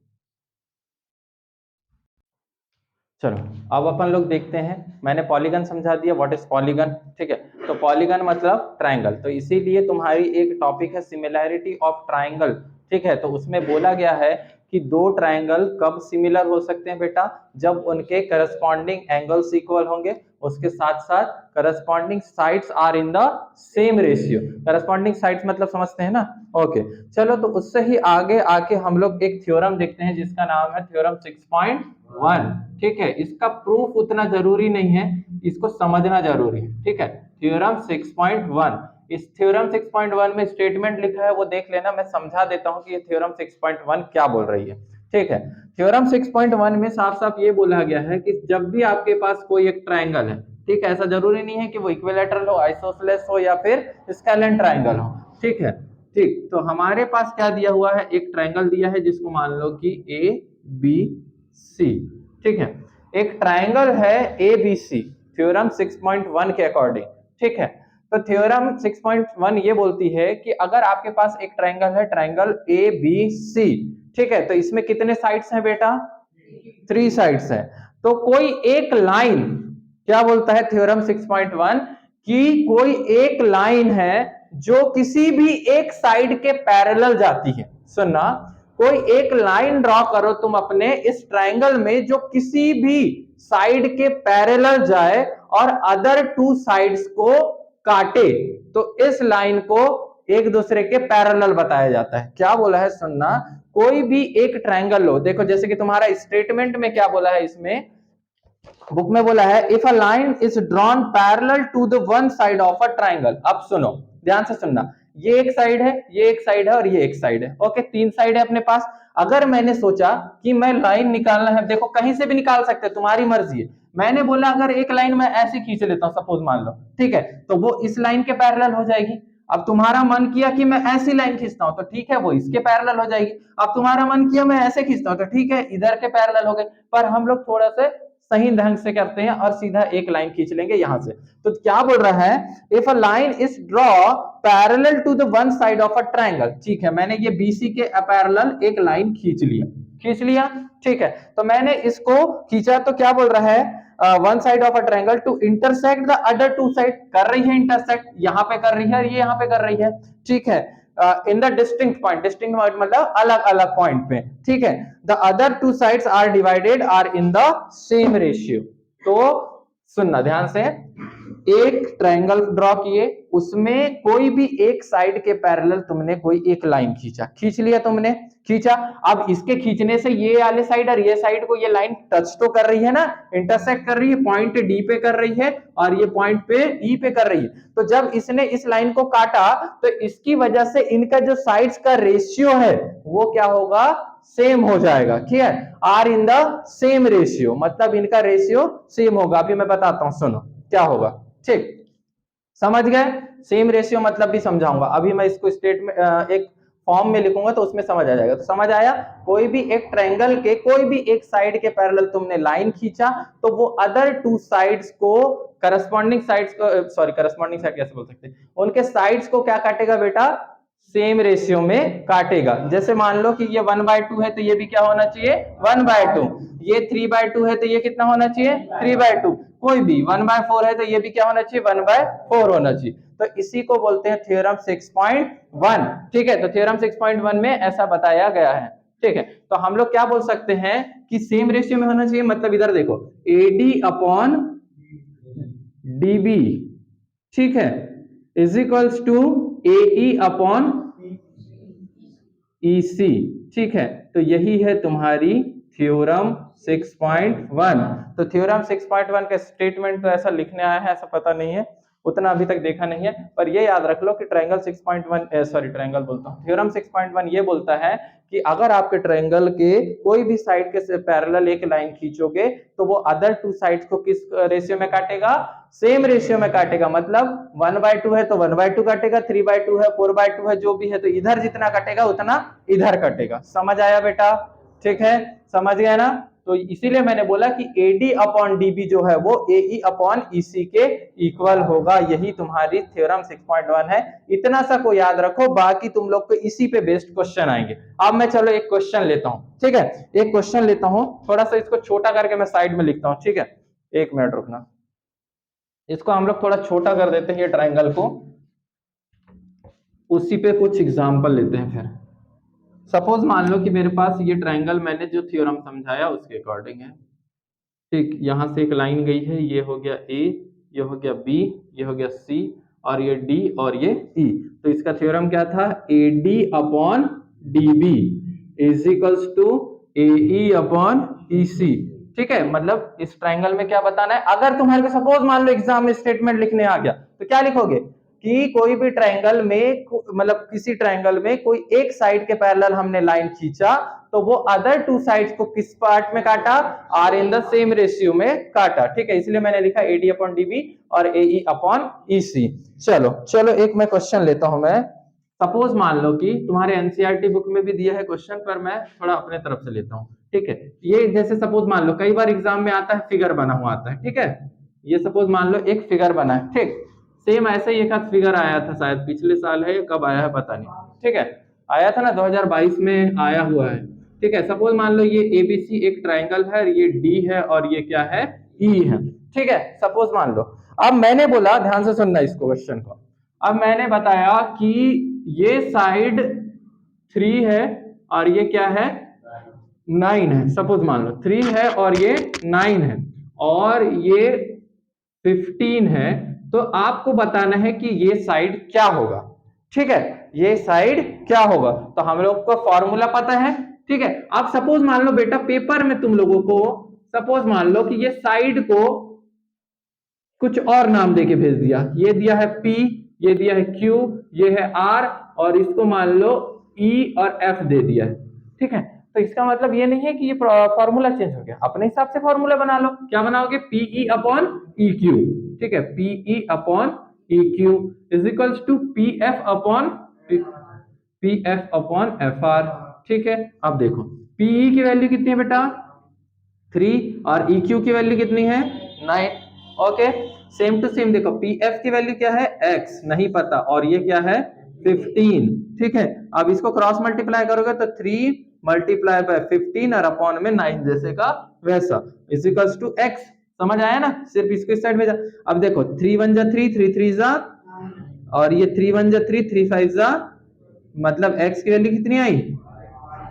चलो अब अपन लोग देखते हैं, मैंने पॉलीगन समझा दिया, व्हाट इज पॉलीगन, ठीक है। तो पॉलीगन मतलब ट्रायंगल, तो इसीलिए तुम्हारी एक टॉपिक है सिमिलैरिटी ऑफ ट्रायंगल, ठीक है। तो उसमें बोला गया है कि दो ट्रायंगल कब सिमिलर हो सकते हैं बेटा, जब उनके करस्पॉन्डिंग एंगल्स इक्वल होंगे, उसके साथ साथ corresponding sides are in the same ratio. Corresponding sides मतलब समझते हैं ना, ओके। चलो तो उससे ही आगे आके हम लोग एक थ्योरम देखते हैं जिसका नाम है थ्योरम 6.1, ठीक है। इसका प्रूफ उतना जरूरी नहीं है, इसको समझना जरूरी है, ठीक है। थ्योरम 6.1, इस थ्योरम 6.1 में स्टेटमेंट लिखा है वो देख लेना, मैं समझा देता हूं कि ये थ्योरम 6.1 क्या बोल रही है, ठीक है। थ्योरम 6.1 में साफ साफ ये बोला गया है कि जब भी आपके पास कोई एक ट्रायंगल है, ठीक है, ऐसा जरूरी नहीं है कि वो इक्विलैटरल हो, आइसोसेलेस हो या फिर स्केलेन ट्रायंगल हो, ठीक है। ठीक, तो हमारे पास क्या दिया हुआ है, एक ट्रायंगल दिया है जिसको मान लो कि ए बी सी, ठीक है। एक ट्रायंगल है ए बी सी थ्योरम 6.1 के अकॉर्डिंग, ठीक है। तो थ्योरम 6.1 ये बोलती है कि अगर आपके पास एक ट्रायंगल है, ट्रायंगल ए बी सी, ठीक है, तो इसमें कितने साइड्स हैं बेटा, 3 साइड्स हैं। तो कोई एक लाइन, क्या बोलता है थ्योरम 6.1, कि कोई एक लाइन है जो किसी भी एक साइड के पैरेलल जाती है। सुनना, कोई एक लाइन ड्रॉ करो तुम अपने इस ट्रायंगल में जो किसी भी साइड के पैरेलल जाए और अदर 2 साइड्स को काटे, तो इस लाइन को एक दूसरे के पैरेलल बताया जाता है। क्या बोला है, सुनना, कोई भी एक ट्रायंगल लो, देखो जैसे कि तुम्हारा स्टेटमेंट में क्या बोला है, इसमें बुक में बोला है if a line is drawn parallel to the one side of a triangle. अब सुनो, ध्यान से सुनना, ये एक साइड है, ये एक साइड है और ये एक साइड है, ओके, 3 साइड है अपने पास। अगर मैंने सोचा कि मैं लाइन निकालना है, देखो कहीं से भी निकाल सकते हैं, तुम्हारी मर्जी है। मैंने बोला अगर एक लाइन मैं ऐसे खींच लेता हूं, सपोज मान लो, ठीक है, तो वो इस लाइन के पैरेलल हो जाएगी। अब तुम्हारा मन किया कि मैं ऐसी लाइन खींचता हूं, तो ठीक है वो इसके पैरेलल हो जाएगी। अब तुम्हारा मन किया मैं ऐसे खींचता हूं, तो ठीक है इधर के पैरेलल हो गए। पर हम लोग थोड़ा सा सही ढंग से करते हैं और सीधा एक लाइन खींच लेंगे यहां से। तो क्या बोल रहा है, if a line is draw parallel to the one side of a triangle, ठीक है, मैंने ये बीसी के पैरेलल एक लाइन खींच लिया, ठीक है। तो मैंने इसको खींचा तो क्या बोल रहा है, one side of a triangle to intersect the other 2 side, कर रही है इंटरसेक्ट, यहां पे कर रही है और ये यहां पे कर रही है, ठीक है, in the distinct point, distinct point मतलब अलग अलग पॉइंट पे, ठीक है। The other 2 sides are divided are in the same ratio. तो सुनना ध्यान से, एक ट्रायंगल ड्रॉ किए, उसमें कोई भी एक साइड के पैरेलल तुमने कोई एक लाइन खींच लिया, तुमने खींचा। अब इसके खींचने से ये वाले साइड और ये साइड को ये लाइन टच तो कर रही है ना, इंटरसेक्ट कर रही है, पॉइंट डी पे कर रही है और ये पॉइंट पे ई पे कर रही है। तो जब इसने इस लाइन को काटा तो इसकी वजह से इनका जो साइड्स का रेशियो है वो क्या होगा, सेम हो जाएगा, ठीक है, are in the same ratio, मतलब इनका रेशियो सेम होगा। अभी मैं बताता हूं, सुनो क्या होगा, ठीक, समझ गए। सेम रेशियो मतलब भी समझाऊंगा, अभी मैं इसको स्टेट में एक फॉर्म में लिखूंगा तो उसमें समझ आ जाएगा। तो समझ आया, कोई भी एक ट्रायंगल के कोई भी एक साइड के पैरेलल तुमने लाइन खींचा तो वो अदर 2 साइड्स को, करस्पॉन्डिंग साइड्स को, सॉरी करस्पॉन्डिंग साइड कैसे बोल सकते हैं, उनके साइड्स को क्या काटेगा बेटा, सेम रेशियो में काटेगा। जैसे मान लो कि ये 1/2 है तो ये भी क्या होना चाहिए, 1/2। ये 3/2 है तो ये कितना होना चाहिए, 3/2। कोई भी 1/4 है तो ये भी क्या होना चाहिए, 1/4 होना चाहिए। तो इसी को बोलते हैं थ्योरम 6.1। ठीक है, तो थ्योरम 6.1 में ऐसा बताया गया है। ठीक है, तो हम लोग क्या बोल सकते हैं कि सेम रेशियो में होना चाहिए, मतलब इधर देखो AD अपॉन DB, ठीक है, is equals to AE upon EC। ठीक है, तो यही है तुम्हारी थ्योरम 6.1। तो थ्योरम 6.1 का स्टेटमेंट तो ऐसा लिखने आया है, ऐसा पता नहीं है, उतना अभी तक देखा नहीं है, पर ये याद रख लो कि ट्रायंगल 6.1 सॉरी ट्रायंगल बोलता हूँ, थ्योरम 6.1 ये बोलता है कि अगर आपके ट्रायंगल के कोई भी साइड के पैरेलल एक लाइन खींचोगे तो वो अदर टू साइड्स को किस रेशियो में काटेगा, सेम रेशियो में काटेगा। मतलब 1/2 है तो 1/2 काटेगा, 3/2 है, 4/2 है, जो भी है, तो इधर जितना कटेगा उतना इधर कटेगा। समझ आया बेटा? ठीक है, समझ गया ना? तो इसीलिए मैंने बोला कि AD अपॉन DB जो है वो AE अपॉन EC के इक्वल होगा। यही तुम्हारी थ्योरम 6.1 है। इतना सा को याद रखो, बाकी तुम लोग को इसी पे बेस्ड क्वेश्चन आएंगे। अब मैं चलो एक क्वेश्चन लेता हूं। ठीक है, एक क्वेश्चन लेता हूं, थोड़ा सा इसको छोटा करके मैं साइड में लिखता हूं। ठीक है, एक मिनट रुकना, इसको हम लोग थोड़ा छोटा कर देते हैं ये ट्राइंगल को, उसी पे कुछ एग्जाम्पल लेते हैं। फिर सपोज मान लो कि मेरे पास ये ट्राइंगल मैंने जो थ्योरम समझाया उसके अकॉर्डिंग है। ठीक, यहां से एक लाइन गई है, ये हो गया A, ये हो गया B, ये हो गया C, और ये D और ये E। तो इसका थ्योरम क्या था? AD upon DB is equals to AE upon EC। ठीक है, मतलब इस ट्राइंगल में क्या बताना है? अगर तुम्हारे को सपोज मान लो एग्जाम में स्टेटमेंट लिखने आ गया तो क्या लिखोगे कि कोई भी ट्रायंगल में, मतलब किसी ट्रायंगल में कोई एक साइड के पैरेलल हमने लाइन खींचा तो वो अदर टू साइड्स को किस पार्ट में काटा? Are in the same ratio में काटा। ठीक है, इसलिए मैंने लिखा AD अपॉन DB और AE अपॉन EC। चलो चलो एक मैं क्वेश्चन लेता हूं। मैं सपोज मान लो कि तुम्हारे NCERT बुक में भी दिया है क्वेश्चन, पर मैं थोड़ा अपने तरफ से लेता हूं। ठीक है, ये जैसे सपोज मान लो कई बार एग्जाम में आता है फिगर बना हुआ आता है। ठीक है, ये सपोज मान लो एक फिगर बना है। ठीक, सेम ऐसे ही एक आध फिगर आया था, शायद पिछले साल है, कब आया है पता नहीं। ठीक है, आया था ना 2022 में आया हुआ है। ठीक है, सपोज मान लो ये ABC एक ट्रायंगल है, ये D है और ये क्या है? E है। ठीक है, सपोज मान लो, अब मैंने बोला, ध्यान से सुनना इस क्वेश्चन को, अब मैंने बताया कि ये साइड 3 है और ये क्या है? 9 है। सपोज मान लो 3 है और ये 9 है और ये 15 है, तो आपको बताना है कि ये साइड क्या होगा। ठीक है, ये साइड क्या होगा? तो हम लोग को फॉर्मूला पता है। ठीक है, अब सपोज मान लो बेटा पेपर में तुम लोगों को सपोज मान लो कि ये साइड को कुछ और नाम देके भेज दिया, ये दिया है P, ये दिया है Q, ये है R, और इसको मान लो E और F दे दिया है। ठीक है, तो इसका मतलब ये नहीं है कि ये फॉर्मूला चेंज हो गया, अपने हिसाब से फॉर्मूला बना लो। क्या बनाओगे? PE upon EQ। ठीक है, PE upon EQ is equals to PF upon FR। ठीक है, अब देखो PE की वैल्यू कितनी है बेटा? 3, और EQ की वैल्यू कितनी है? 9। ओके, सेम टू सेम देखो PF की वैल्यू क्या है? X नहीं पता, और ये क्या है? 15। ठीक है, अब इसको क्रॉस मल्टीप्लाई करोगे तो 3 मल्टीप्लाई बाय 15 और अपॉन में 9 जैसे का वैसा इज इक्वल्स टू X। समझ आया ना? सिर्फ इसको इस साइड में जा। अब देखो 3 1 जा 3, 3 3 जा, और ये 3 1 जा 3, 3 5 जा, मतलब X की वैल्यू कितनी आई?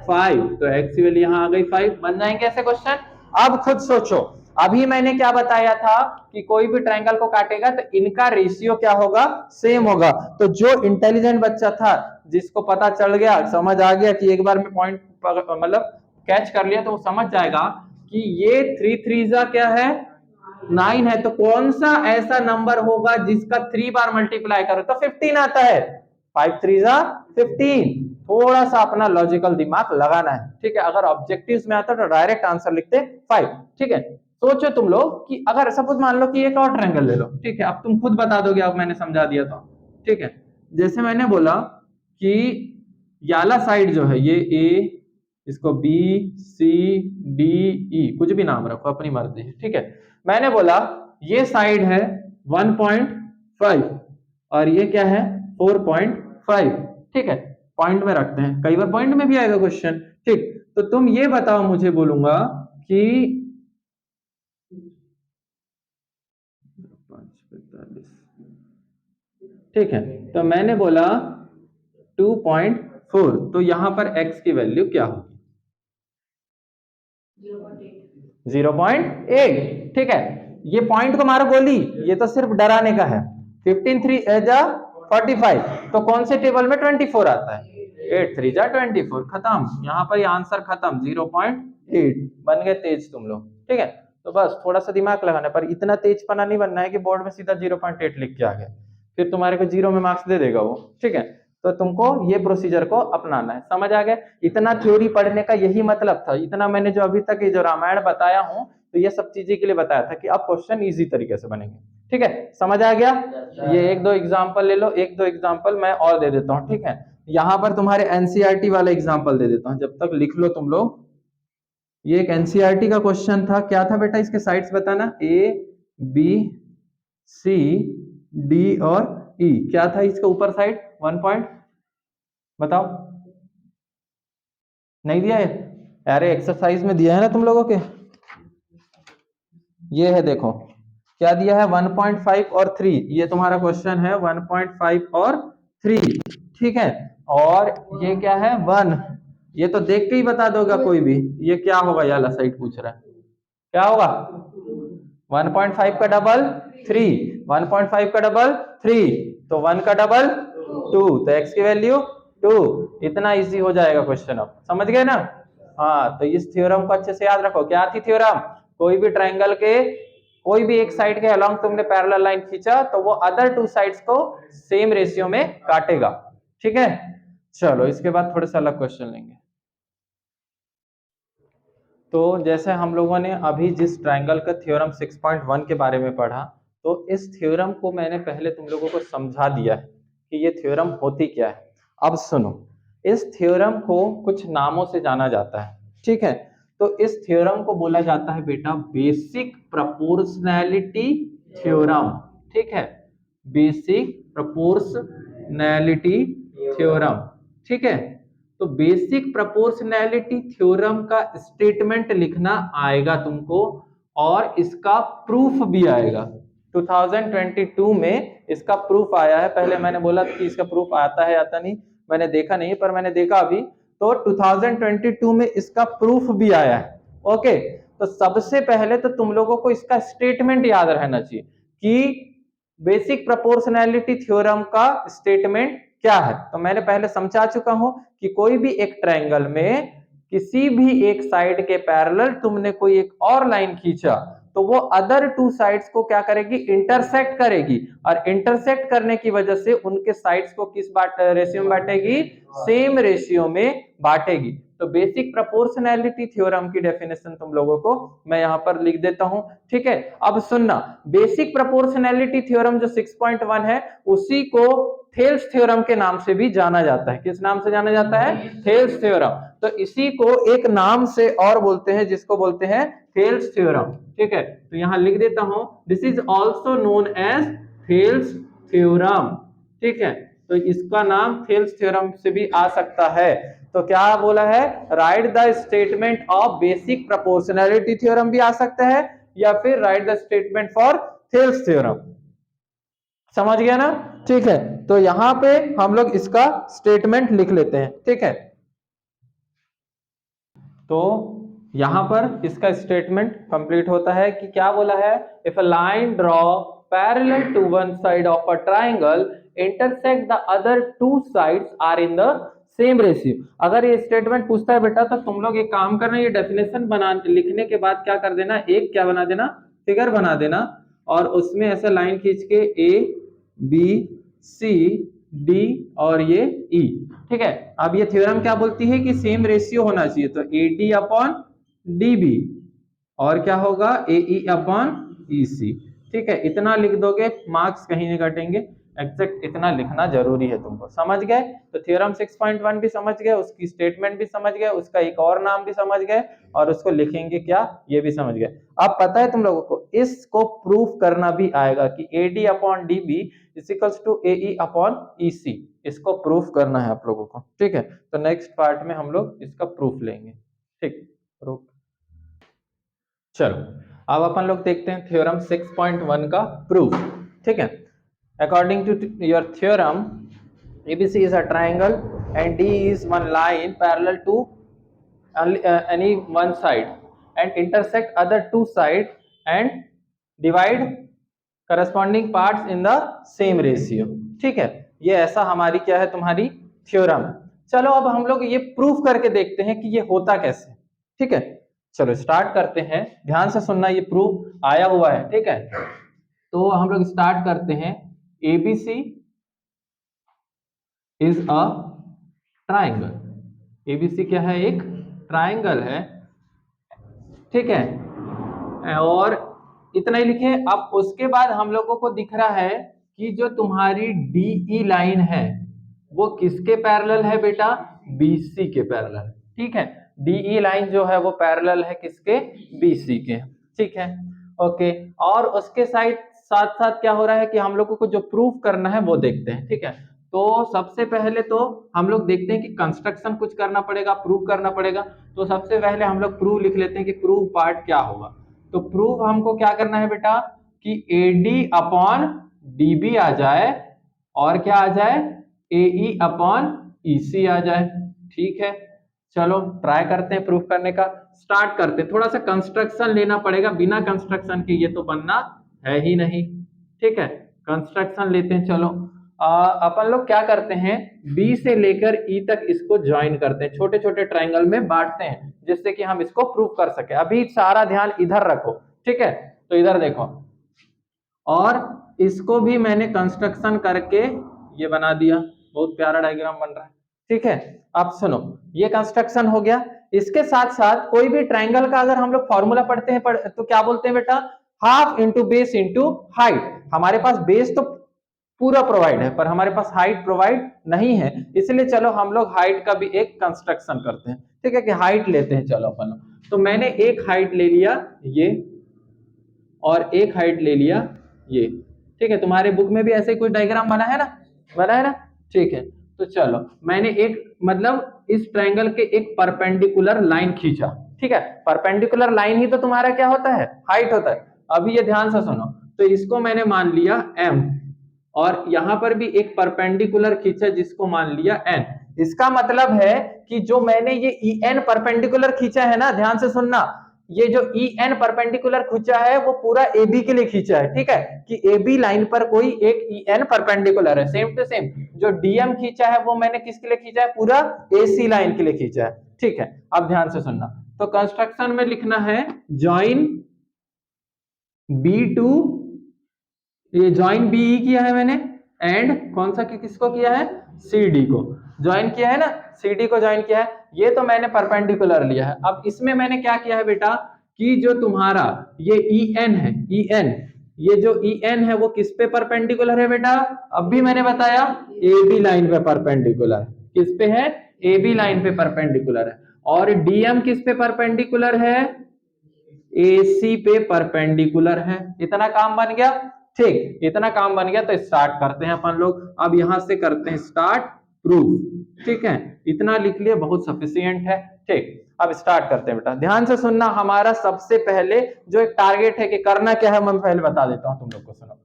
5। तो X की वैल्यू यहाँ आ गई 5। बन जाएंगे ऐसे क्वेश्चन। अब खुद सोचो, अभी मैंने क्या बताया था कि कोई भी ट्रायंगल को काटेगा तो इनका रेशियो क्या होगा? सेम होगा। तो जो इंटेलिजेंट बच्चा था, जिसको पता चल गया, समझ आ गया कि एक बार में पॉइंट मतलब कैच कर लिया, तो वो समझ जाएगा कि ये 3 3 जा क्या है? 9 है। तो कौन सा ऐसा नंबर होगा जिसका 3 बार मल्टीप्लाई करो तो 15 आता है? 5 3 जा 15। थोड़ा सा अपना लॉजिकल दिमाग लगाना है। ठीक है, अगर ऑब्जेक्टिव्स में आता तो डायरेक्ट आंसर लिखते 5। ठीक है, सोचो तुम लोग कि अगर सपोज मान लो कि एक और ट्रायंगल ले लो। ठीक है, अब तुम खुद बता दोगे, अब मैंने समझा दिया तो। ठीक है, जैसे मैंने बोला कि याला साइड जो है ये A, इसको B C D E कुछ भी नाम रखो, अपनी मर्जी है। ठीक है, मैंने बोला ये साइड है 1.5 और ये क्या है? 4.5। ठीक है, पॉइंट में रखते हैं, कई बार पॉइंट में भी आएगा क्वेश्चन। ठीक, तो तुम ये बताओ मुझे, बोलूंगा कि 5 45 ठीक है, तो मैंने बोला 2.4, तो यहां पर x की वैल्यू क्या होगी? 0.8। ठीक है, ये पॉइंट को मारो गोली, ये तो सिर्फ डराने का है। 15 3 जा 45, तो कौन से टेबल में 24 आता है? 8 3 जा 24, खत्म। यहाँ पर ये आंसर खत्म, 0.8। बन गए तेज तुम लोग। ठीक है, तो बस थोड़ा सा दिमाग लगाना, पर इतना तेज पना नहीं बनना है कि बोर्ड में सीधा 0.8 लिख के आ गया, फिर तुम्हारे को 0 में मार्क्स दे देगा वो। ठीक है, तो तुमको ये प्रोसीजर को अपनाना है। समझ आ गया? इतना थ्योरी पढ़ने का यही मतलब था। इतना मैंने जो अभी तक ये जो रामायण बताया हूँ, तो ये सब चीजें के लिए बताया था कि अब क्वेश्चन इजी तरीके से बनेंगे। ठीक है, समझ आ गया? ये एक दो एग्जाम्पल ले लो, एक दो एग्जाम्पल मैं और दे देता हूँ। ठीक है, यहाँ पर तुम्हारे एनसीईआरटी वाला एग्जाम्पल दे देता हूँ, जब तक लिख लो तुम लोग। ये एक एनसीईआरटी का क्वेश्चन था। क्या था बेटा? इसके साइड्स बताना, ए बी सी डी और ई। क्या था इसका ऊपर साइड? 1 पॉइंट, बताओ। नहीं दिया है? अरे एक्सरसाइज में दिया है ना तुम लोगों के, ये है देखो क्या दिया है, 1.5 और 3। ये तुम्हारा क्वेश्चन है 1.5 और 3। ठीक है, और ये क्या है 1। ये तो देख के ही बता दोगा कोई भी। ये क्या होगा? ये वाला साइड पूछ रहा है, क्या होगा? 1.5 का डबल 3, 1.5 का डबल 3, तो 1 का डबल 2, तो x की वैल्यू 2। इतना इजी हो जाएगा क्वेश्चन, अब समझ गए ना? हाँ, तो इस थ्योरम को अच्छे से याद रखो। क्या थी थ्योरम? कोई भी ट्रायंगल के कोई भी एक साइड के अलोंग तुमने पैरेलल लाइन खींचा, तो वो अदर टू साइड्स को सेम रेशियो में काटेगा। ठीक है, चलो इसके बाद थोड़े से अलग क्वेश्चन लेंगे। तो जैसे हम लोगों ने अभी जिस ट्रायंगल का थ्योरम 6.1 के बारे में पढ़ा, तो इस थ्योरम को मैंने पहले तुम लोगों को समझा दिया है कि ये थ्योरम होती क्या है। अब सुनो, इस थ्योरम को कुछ नामों से जाना जाता है। ठीक है, तो इस थ्योरम को बोला जाता है बेटा बेसिक प्रोपोर्शनैलिटी थ्योरम। ठीक है, बेसिक प्रोपोर्शनैलिटी थ्योरम। ठीक है, तो बेसिक प्रोपोर्शनैलिटी थ्योरम का स्टेटमेंट लिखना आएगा तुमको, और इसका प्रूफ भी आएगा। 2022 में इसका प्रूफ आया है। पहले मैंने बोला कि इसका प्रूफ आता है आता नहीं, मैंने देखा नहीं, पर मैंने देखा अभी, तो 2022 में इसका प्रूफ भी आया है। ओके, तो सबसे पहले तो तुम लोगों को इसका स्टेटमेंट याद रहना चाहिए कि बेसिक प्रोपोर्शनैलिटी थ्योरम का स्टेटमेंट क्या है। तो मैंने पहले समझा चुका हूं कि कोई भी एक ट्रायंगल में किसी भी एक साइड के पैरेलल तुमने कोई एक और लाइन खींचा, तो वो अदर टू साइड्स को क्या करेगी? इंटरसेक्ट करेगी, और इंटरसेक्ट करने की वजह से उनके साइड्स को किस रेशियो में बांटेगी? सेम रेशियो में बांटेगी। तो बेसिक प्रोपोर्शनैलिटी थ्योरम की डेफिनेशन तुम लोगों को मैं यहां पर लिख देता हूं। ठीक है, अब सुनना, बेसिक प्रोपोर्शनैलिटी थ्योरम जो 6.1 है, उसी को थेल्स थ्योरम के नाम से भी जाना जाता है। किस नाम से जाना जाता है? Thales theorem. तो इसी को एक नाम से और बोलते हैं, जिसको बोलते हैं थेल्स थ्योरम। ठीक है, तो यहां लिख देता हूं, this is also known as Thales theorem. ठीक है, तो इसका नाम थेल्स थ्योरम से भी आ सकता है। तो क्या बोला है? Right the statement of basic proportionality theorem भी आ सकता है, या फिर right the statement for Thales theorem. समझ गया ना? ठीक है, तो यहां पे हम लोग इसका स्टेटमेंट लिख लेते हैं। ठीक है, तो यहां पर इसका स्टेटमेंट कंप्लीट होता है कि क्या बोला है? If a line draw parallel to one side of a triangle intersect the other two sides are in the same ratio. अगर ये स्टेटमेंट पूछता है बेटा, तो तुम लोग एक काम करना, ये डेफिनेशन बना लिखने के बाद क्या कर देना, एक क्या बना देना, फिगर बना देना, और उसमें ऐसे लाइन खींच के ए बी सी डी और ये ई। ठीक है, अब ये थ्योरम क्या बोलती है कि सेम रेशियो होना चाहिए, तो A D upon D B, और क्या होगा? A E upon E C. ठीक है, इतना लिख दोगे, मार्क्स कहीं नहीं घटेंगे। एग्जैक्ट इतना लिखना जरूरी है तुमको। समझ गए? तो थ्योरम 6.1 भी समझ गए, उसकी स्टेटमेंट भी समझ गए, उसका एक और नाम भी समझ गए, और उसको लिखेंगे क्या ये भी समझ गए। अब पता है तुम लोगों को इसको प्रूफ करना भी आएगा कि A D upon D B is equals to A E upon E C. इसको प्रूफ करना है आप लोगों को। ठीक है, तो नेक्स्ट पार्ट में हम लोग इसका प्रूफ लेंगे। ठीक, प्रूफ। चलो, अब अपन लोग देखते हैं थ्योरम 6.1 का प्रूफ। ठीक है, according to your theorem, ABC is a triangle and D is one line parallel to any one side and intersect other two sides and divide corresponding parts in the same ratio। ठीक है, ये ऐसा हमारी क्या है, तुम्हारी थ्योरम है। चलो अब हम लोग ये प्रूफ करके देखते हैं कि ये होता कैसे। ठीक है, चलो स्टार्ट करते हैं, ध्यान से सुनना, ये प्रूफ आया हुआ है। ठीक है, तो हम लोग स्टार्ट करते हैं। ABC is a triangle. ABC क्या है, एक ट्राइंगल है। ठीक है, और इतना ही लिखे। अब उसके बाद हम लोगों को दिख रहा है कि जो तुम्हारी DE लाइन है वो किसके पैरेलल है बेटा, BC के पैरेलल। ठीक है, DE लाइन जो है वो पैरेलल है किसके, BC के। ठीक है, ओके। और उसके साथ साथ क्या हो रहा है कि हम लोगों को जो प्रूफ करना है वो देखते हैं। ठीक है, तो सबसे पहले तो हम लोग देखते हैं कि कंस्ट्रक्शन कुछ करना पड़ेगा, प्रूव करना पड़ेगा। तो सबसे पहले हम लोग प्रूव लिख लेते हैं कि प्रूव पार्ट क्या होगा। तो प्रूव हमको क्या करना है बेटा कि AD अपॉन DB आ जाए और क्या आ जाए, AE अपॉन EC आ जाए। ठीक है, चलो ट्राई करते हैं प्रूफ करने का। स्टार्ट करते हैं, थोड़ा सा कंस्ट्रक्शन लेना पड़ेगा, बिना कंस्ट्रक्शन के ये तो बनना है ही नहीं। ठीक है, कंस्ट्रक्शन लेते हैं। चलो अपन लोग क्या करते हैं, B से लेकर E तक इसको ज्वाइन करते हैं, छोटे छोटे ट्राइंगल में बांटते हैं, जिससे कि हम इसको प्रूव कर सके। अभी सारा ध्यान इधर रखो। ठीक है, तो इधर देखो, और इसको भी मैंने कंस्ट्रक्शन करके ये बना दिया, बहुत प्यारा डायग्राम बन रहा है। ठीक है, अब सुनो, ये कंस्ट्रक्शन हो गया। इसके साथ साथ कोई भी ट्राइंगल का अगर हम लोग फॉर्मूला पढ़ते हैं तो क्या बोलते हैं बेटा, half into base into height. हमारे पास बेस तो पूरा प्रोवाइड है पर हमारे पास हाइट प्रोवाइड नहीं है, इसलिए चलो हम लोग हाइट का भी एक कंस्ट्रक्शन करते हैं। ठीक है, कि हाइट लेते हैं। चलो अपन, तो मैंने एक हाइट ले लिया ये और एक हाइट ले लिया ये। ठीक है, तुम्हारे बुक में भी ऐसे कोई डायग्राम बना है ना, बना है ना। ठीक है, तो चलो मैंने एक मतलब इस ट्रायंगल के एक परपेंडिकुलर लाइन खींचा। ठीक है, परपेंडिकुलर लाइन ही तो तुम्हारा क्या होता है, हाइट होता है। अभी ये ध्यान से सुनो, तो इसको मैंने मान लिया m और यहां पर भी एक परपेंडिकुलर खींचा जिसको मान लिया n। इसका मतलब है कि जो मैंने ये en परपेंडिकुलर खींचा है ना, ध्यान से सुनना, ये जो en परपेंडिकुलर खींचा है वो पूरा AB के लिए खींचा है। ठीक है, कि AB लाइन पर कोई एक en परपेंडिकुलर है, सेम टू सेम। जो DM खींचा है वो मैंने किसके लिए खींचा है, पूरा AC लाइन के लिए खींचा है। ठीक है, अब ध्यान से सुनना, तो कंस्ट्रक्शन में लिखना है जॉइन B2, ये जॉइन BE किया है मैंने, एंड कौन सा किसको किया है, CD को ज्वाइन किया है ना, CD को ज्वाइन किया है। ये तो मैंने परपेंडिकुलर लिया है। अब इसमें मैंने क्या किया है बेटा कि जो तुम्हारा ये EN है, EN, ये जो EN है वो किस पे परपेंडिकुलर है बेटा, अब भी मैंने बताया AB लाइन पे परपेंडिकुलर। किस पे है, AB लाइन पे परपेंडिकुलर है। और DM किस पे परपेंडिकुलर है, AC पे परपेंडिकुलर है। इतना काम बन गया। ठीक, इतना काम बन गया, तो स्टार्ट करते हैं अपन लोग। अब यहां से करते हैं स्टार्ट प्रूफ। ठीक है, इतना लिख लिया, बहुत सफिशिएंट है। ठीक, अब स्टार्ट करते हैं बेटा, ध्यान से सुनना। हमारा सबसे पहले जो एक टारगेट है कि करना क्या है, मैं पहले बता देता हूं तुम लोग को, सुनो।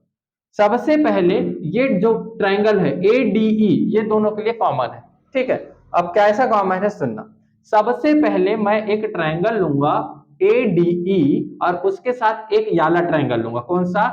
सबसे पहले ये जो ट्राइंगल है ADE, ये दोनों के लिए कॉमन है। ठीक है, अब कैसा कॉमन है सुनना। सबसे पहले मैं एक ट्राइंगल लूंगा ADE और उसके साथ एक याला ट्राइंगल लूंगा, कौन सा,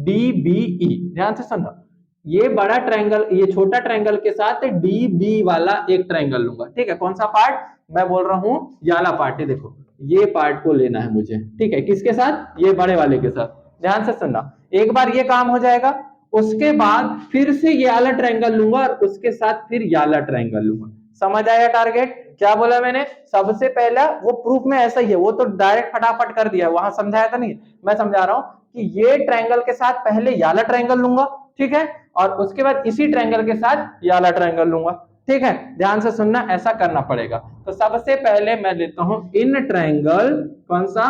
DBE। ध्यान से सुनना, ये बड़ा ट्राइंगल, ये छोटा ट्राइंगल के साथ DB वाला एक ट्राइंगल लूंगा। ठीक है, कौन सा पार्ट, मैं बोल रहा हूं याला पार्ट। देखो ये पार्ट को लेना है मुझे। ठीक है, किसके साथ, ये बड़े वाले के साथ। ध्यान से सुनना, एक बार ये काम हो जाएगा, उसके बाद फिर से ये वाला ट्रायंगल लूंगा और उसके साथ फिर ये वाला ट्रायंगल लूंगा। समझ आया टारगेट, क्या बोला मैंने। सबसे पहला वो प्रूफ में ऐसा ही है, वो तो डायरेक्ट फटाफट कर दिया, वहां समझाया था नहीं, मैं समझा रहा हूं कि ये ट्रायंगल के साथ पहले ये वाला ट्रायंगल लूंगा। ठीक है, और उसके बाद इसी ट्रायंगल के साथ ये वाला ट्रायंगल लूंगा। ठीक है, ध्यान से सुनना, ऐसा करना पड़ेगा। तो सबसे पहले मैं लेता हूं इन ट्रायंगल, कौन सा,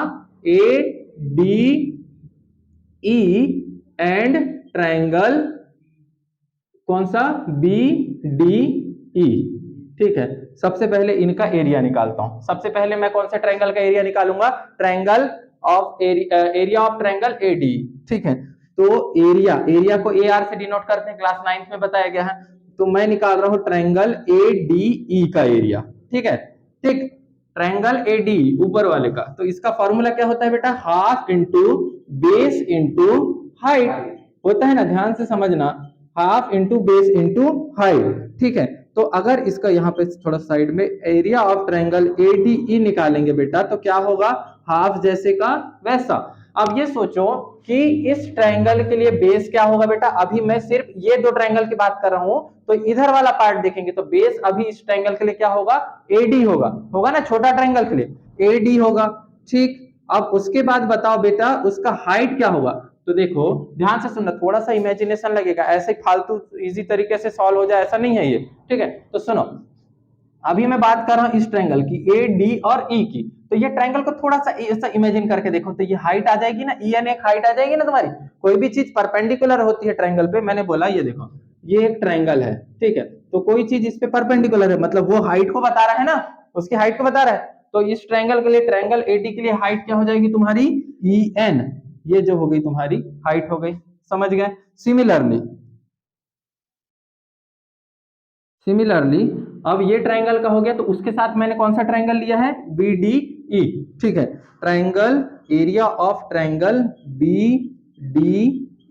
ADE एंड ट्रायंगल कौन सा, BDE। ठीक है, सबसे पहले इनका एरिया निकालता हूं। सबसे पहले मैं कौन से ट्रायंगल का एरिया निकालूंगा, triangle of area of triangle ADE। ठीक है, तो एरिया, एरिया को ए आर से डिनोट करते हैं, क्लास 9th में बताया गया है। तो मैं निकाल रहा हूं ट्रायंगल ए डी ई का एरिया, ठीक है, ठीक, ट्रायंगल ए डी ऊपर वाले का। तो इसका फॉर्मूला क्या होता है बेटा, half into base into height होता है ना, ध्यान से समझना, half into base into height, ठीक है। तो अगर इसका यहाँ पे थोड़ा साइड में area of triangle A D ई निकालेंगे बेटा, तो क्या होगा, हाफ जैसे का वैसा। अब ये सोचो कि इस ट्रायंगल के लिए बेस क्या होगा बेटा, अभी मैं सिर्फ ये दो ट्रायंगल की बात कर रहा हूं, तो इधर वाला पार्ट देखेंगे तो बेस अभी इस ट्रायंगल के लिए क्या होगा, एडी होगा, होगा ना, छोटा ट्रायंगल के लिए एडी होगा, ठीक। अब उसके बाद बताओ बेटा उसका हाइट क्या होगा। तो देखो ध्यान से सुनना, थोड़ा सा इमेजिनेशन लगेगा, ऐसे फालतू इजी तरीके से सॉल्व हो जाए ऐसा नहीं है ये, ठीक है। तो सुनो, अभी मैं बात कर रहा हूं इस ट्रायंगल की, ए डी और ई की। तो ये ट्रायंगल को थोड़ा सा ऐसा इमेजिन करके देखो, तो ये हाइट आ जाएगी ना, ई एन एक हाइट आ जाएगी ना तुम्हारी। कोई भी चीज परपेंडिकुलर होती है ट्रायंगल पे, मैंने बोला ये देखो ये एक ट्रायंगल है, ठीक है, तो कोई चीज इस पे परपेंडिकुलर है, मतलब वो हाइट को बता रहा है ना, उसकी हाइट को बता रहा है। तो इस ट्रायंगल के लिए, ट्रायंगल एडी के लिए हाइट क्या हो जाएगी तुम्हारी, ई एन, ये जो हो गई तुम्हारी हाइट हो गई, समझ गए। सिमिलरली सिमिलरली अब ये ट्रायंगल का हो गया, तो उसके साथ मैंने कौन सा ट्रायंगल लिया है, बी डी ई, ठीक है, triangle, area of triangle B D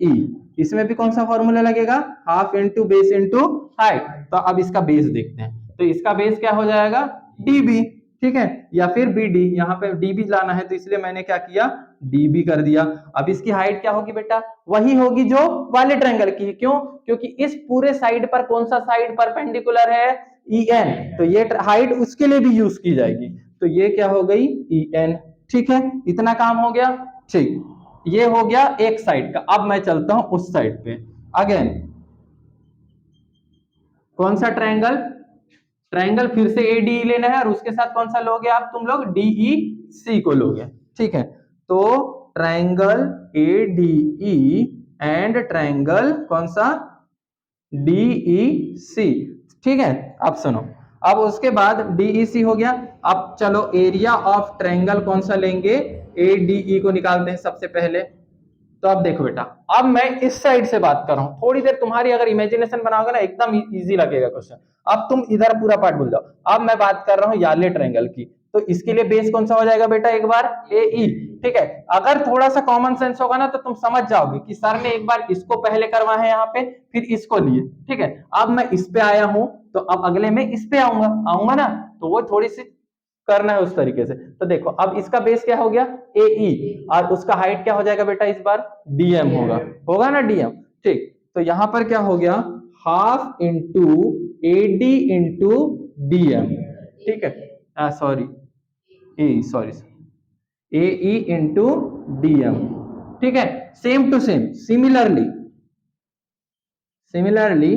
E, इसमें भी कौन सा फॉर्मूला लगेगा, half into base into height. तो अब इसका बेस देखते हैं, तो इसका बेस क्या हो जाएगा, डीबी, ठीक है, या फिर बी डी, यहाँ पे डीबी लाना है तो इसलिए मैंने क्या किया, डीबी कर दिया। अब इसकी हाइट क्या होगी बेटा, वही होगी जो वाले ट्रायंगल की है, क्यों, क्योंकि इस पूरे साइड पर कौन सा साइड परपेंडिकुलर है, ई एन, तो ये हाइट उसके लिए भी यूज की जाएगी, तो ये क्या हो गई, ई एन, ठीक है, इतना काम हो गया, ठीक, ये हो गया एक साइड का। अब मैं चलता हूं उस साइड पे, अगेन कौन सा ट्रायंगल, ट्रायंगल फिर से ए डी लेना है, और उसके साथ कौन सा लोगे आप तुम लोग, डीई सी को लोगे, ठीक है। तो triangle A D E and triangle कौन सा, डीई सी, ठीक है। अब सुनो, अब उसके बाद डीई सी हो गया, अब चलो एरिया ऑफ ट्रायंगल कौन सा लेंगे, ए डी को निकालते हैं सबसे पहले। तो अब देखो बेटा, अब मैं इस साइड से बात कर रहा हूं, थोड़ी देर तुम्हारी अगर इमेजिनेशन बनाओगे ना एकदम इजी लगेगा क्वेश्चन। अब तुम इधर पूरा पार्ट भूल जाओ, अब मैं बात कर रहा हूं याले ट्रायंगल की, तो इसके लिए बेस कौन सा हो जाएगा बेटा, एक बार ए ई, ठीक है। अगर थोड़ा सा कॉमन सेंस होगा ना तो तुम समझ जाओगे कि सर ने एक बार इसको पहले करवा है यहाँ पे, फिर इसको लिए, ठीक है। अब मैं इस पे आया हूं, तो अब अगले में इस पे आऊंगा आऊंगा ना, तो वो थोड़ी सी करना है उस तरीके से। तो देखो अब इसका बेस क्या हो गया, ए ई, और उसका हाइट क्या हो जाएगा बेटा इस बार, डीएम होगा, होगा ना डीएम, ठीक। तो यहां पर क्या हो गया, half into A D into DM, ठीक है, sorry A, sorry A E into DM, ठीक है। Same to same, similarly similarly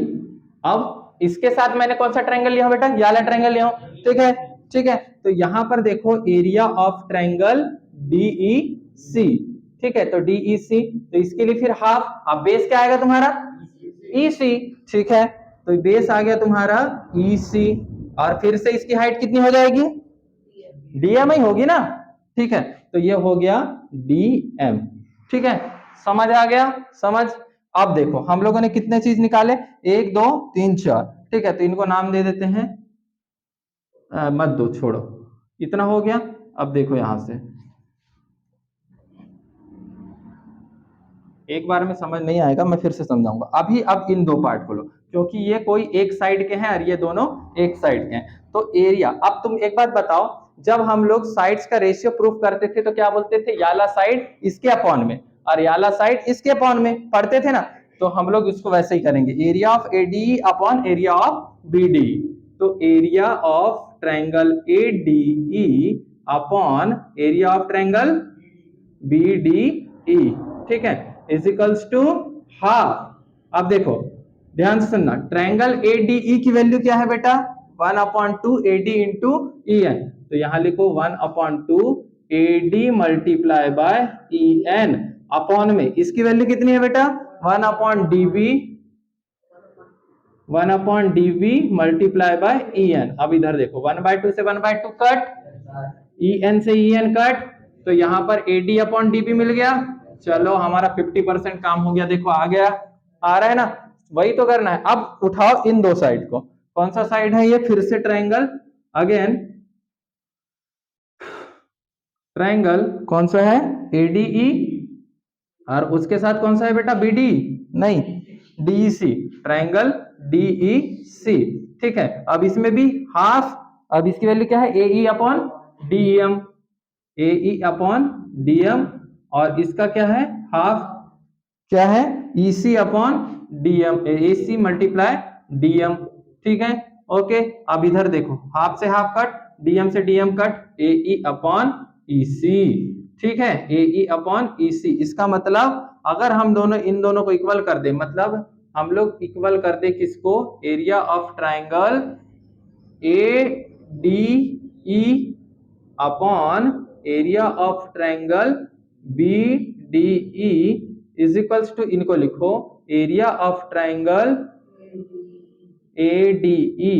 अब इसके साथ मैंने कौन सा ट्रायंगल लिया बेटा, ये वाला ट्रायंगल लिया, ठीक है, ठीक है। तो यहां पर देखो एरिया ऑफ ट्रायंगल डीई सी, ठीक है, तो डीई सी, तो इसके लिए फिर हाफ, अब बेस क्या आएगा तुम्हारा, ई सी, ठीक है, तो बेस आ गया तुम्हारा ई सी, और फिर से इसकी हाइट कितनी हो जाएगी, डीएम ही होगी ना, ठीक है। तो ये हो गया डीएम, ठीक है, समझ आ गया, समझ। अब देखो हम लोगों ने कितने चीज निकाले, 1 2 3 4, ठीक है, तो इनको नाम दे देते हैं, मत दो, छोड़ो, इतना हो गया। अब देखो यहां से एक बार में समझ नहीं आएगा, मैं फिर से समझाऊंगा अभी। अब इन दो पार्ट को लो, क्योंकि ये कोई एक साइड के हैं और ये दोनों एक साइड के हैं। तो एरिया, अब तुम एक बात बताओ, जब हम लोग साइड्स का रेशियो प्रूफ करते थे तो क्या बोलते थे, याला साइड इसके अपॉन में और याला साइड इसके अपॉन में, पढ़ते थे ना। तो हम लोग इसको वैसे ही करेंगे, area of AD upon area of BD. तो area of triangle ADE upon area of triangle BDE, ठीक है, इज इक्वल्स टू हाफ। अब देखो ध्यान से सुनना, ट्रायंगल एडीई की वैल्यू क्या है बेटा, 1/2 एडी इंटू ई एन, तो यहां लिखो 1/2 AD multiply by E N, upon में इसकी वैल्यू कितनी है बेटा, 1/db, 1/db multiply by E N. अब इधर देखो 1/2 से 1/2 कट, ई एन से ई एन कट, तो यहां पर एडी अपॉन डीबी मिल गया, चलो हमारा 50% काम हो गया, देखो आ गया, आ रहा है ना, वही तो करना है। अब उठाओ इन दो साइड को, कौन सा साइड है ये, फिर से ट्रायंगल, अगेन ट्रायंगल कौन सा है, एडीई, और उसके साथ कौन सा है बेटा, बीडी, नहीं डीईसी, ट्रायंगल डीईसी, ठीक है। अब इसमें भी हाफ, अब इसकी वैल्यू क्या है, एई अपॉन डीएम, एई अपॉन डीएम, और इसका क्या है, हाफ क्या है, EC upon DM, AC multiply DM, ठीक है। ओके, अब इधर देखो, हाफ से हाफ कट, डीएम से डीएम कट, एई अपॉन ईसी, ठीक है, एई अपॉन ईसी। इसका मतलब अगर हम दोनों इन दोनों को इक्वल कर दे, मतलब हम लोग इक्वल कर दे किसको, area of triangle A D E upon area of triangle B D E is equals to, इनको लिखो, area of triangle A D E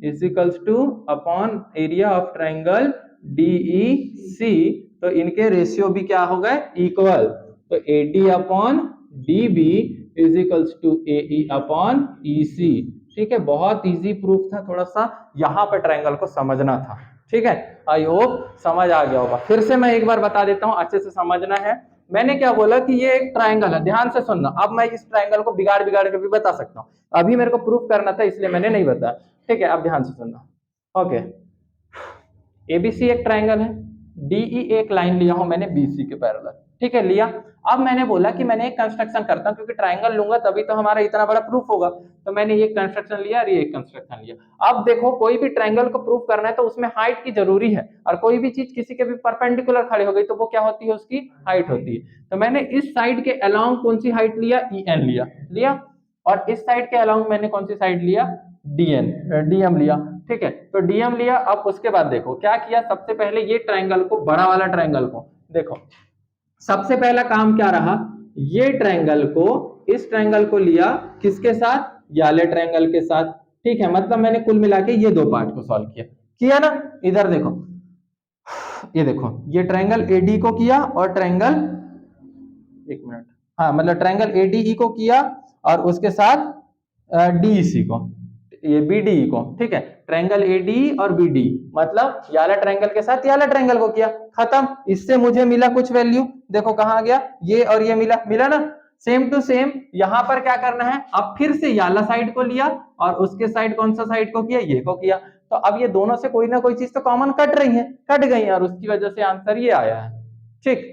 is equals to upon area of triangle D E C. तो इनके रेशियो भी क्या हो गए, इक्वल। तो A D upon D B is equals to A E upon E C, ठीक है। बहुत इजी प्रूफ था, थोड़ा सा यहाँ पर ट्रायंगल को समझना था, ठीक है। आई होप समझ आ गया होगा। फिर से मैं एक बार बता देता हूँ, अच्छे से समझना है। मैंने क्या बोला कि ये एक ट्रायंगल है, ध्यान से सुनना। अब मैं इस ट्रायंगल को बिगाड़ बिगाड़ के भी बता सकता हूँ, अभी मेरे को प्रूफ करना था इसलिए मैंने नहीं बताया, ठीक है। अब ध्यान से सुनना, ओके। एबीसी एक ट्रायंगल है, डीई एक लाइन लिया हूं मैंने बीसी के पैरेलल, ठीक है, लिया। अब मैंने बोला कि मैंने एक कंस्ट्रक्शन करता हूं, क्योंकि ट्रायंगल लूंगा तभी तो हमारा इतना बड़ा प्रूफ होगा। तो मैंने ये कंस्ट्रक्शन लिया और ये एक कंस्ट्रक्शन लिया। अब देखो, कोई भी ट्रायंगल को प्रूफ करना है तो उसमें हाइट की जरूरी है, और कोई भी चीज किसी के भी परपेंडिकुलर खड़ी हो गई तो वो क्या होती है, उसकी हाइट होती है। तो मैंने इस साइड के अलोंग कौन सी हाइट लिया, EN लिया, और इस साइड के अलोंग मैंने कौन सी साइड लिया, डीएम लिया, ठीक है। तो डीएम लिया। अब उसके बाद देखो क्या किया, सबसे पहले ये ट्रायंगल को, बड़ा वाला ट्रायंगल को देखो, सबसे पहला काम क्या रहा, ये ट्रायंगल को, इस ट्रायंगल को लिया किसके साथ, वाले ट्रायंगल के साथ, ठीक है। मतलब मैंने कुल मिला के ये दो पार्ट को सॉल्व किया ना। इधर देखो, ये देखो, ये ट्रायंगल एडी को किया और ट्रायंगल, एक मिनट, हाँ, मतलब ट्रायंगल एडीई को किया और उसके साथ डीईसी को, ये बीडीई को, ठीक है। ट्रायंगल एडी और बीडी, मतलब याला ट्रायंगल के साथ याला ट्रायंगल को किया, खत्म। इससे मुझे मिला कुछ वैल्यू, देखो कहां आ गया, ये और ये मिला ना। सेम टू सेम यहां पर क्या करना है, अब फिर से याला साइड को लिया और उसके साइड कौन सा साइड को किया, ये को किया। तो अब ये दोनों से कोई ना कोई चीज तो कॉमन कट रही है, कट गई, और उसकी वजह से आंसर ये आया है, ठीक।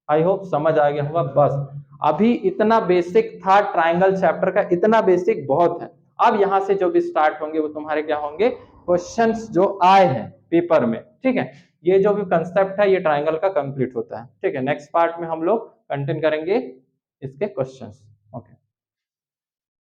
आई होप समझ आ गया होगा। बस अभी इतना बेसिक था ट्रायंगल चैप्टर का, इतना बेसिक बहुत है। अब यहां से जो भी स्टार्ट होंगे वो तुम्हारे क्या होंगे, क्वेश्चंस जो आए हैं पेपर में, ठीक है। ये जो भी कंसेप्ट है ये ट्रायंगल का कंप्लीट होता है, ठीक है। नेक्स्ट पार्ट में हम लोग कंटिन्यू करेंगे इसके क्वेश्चंस।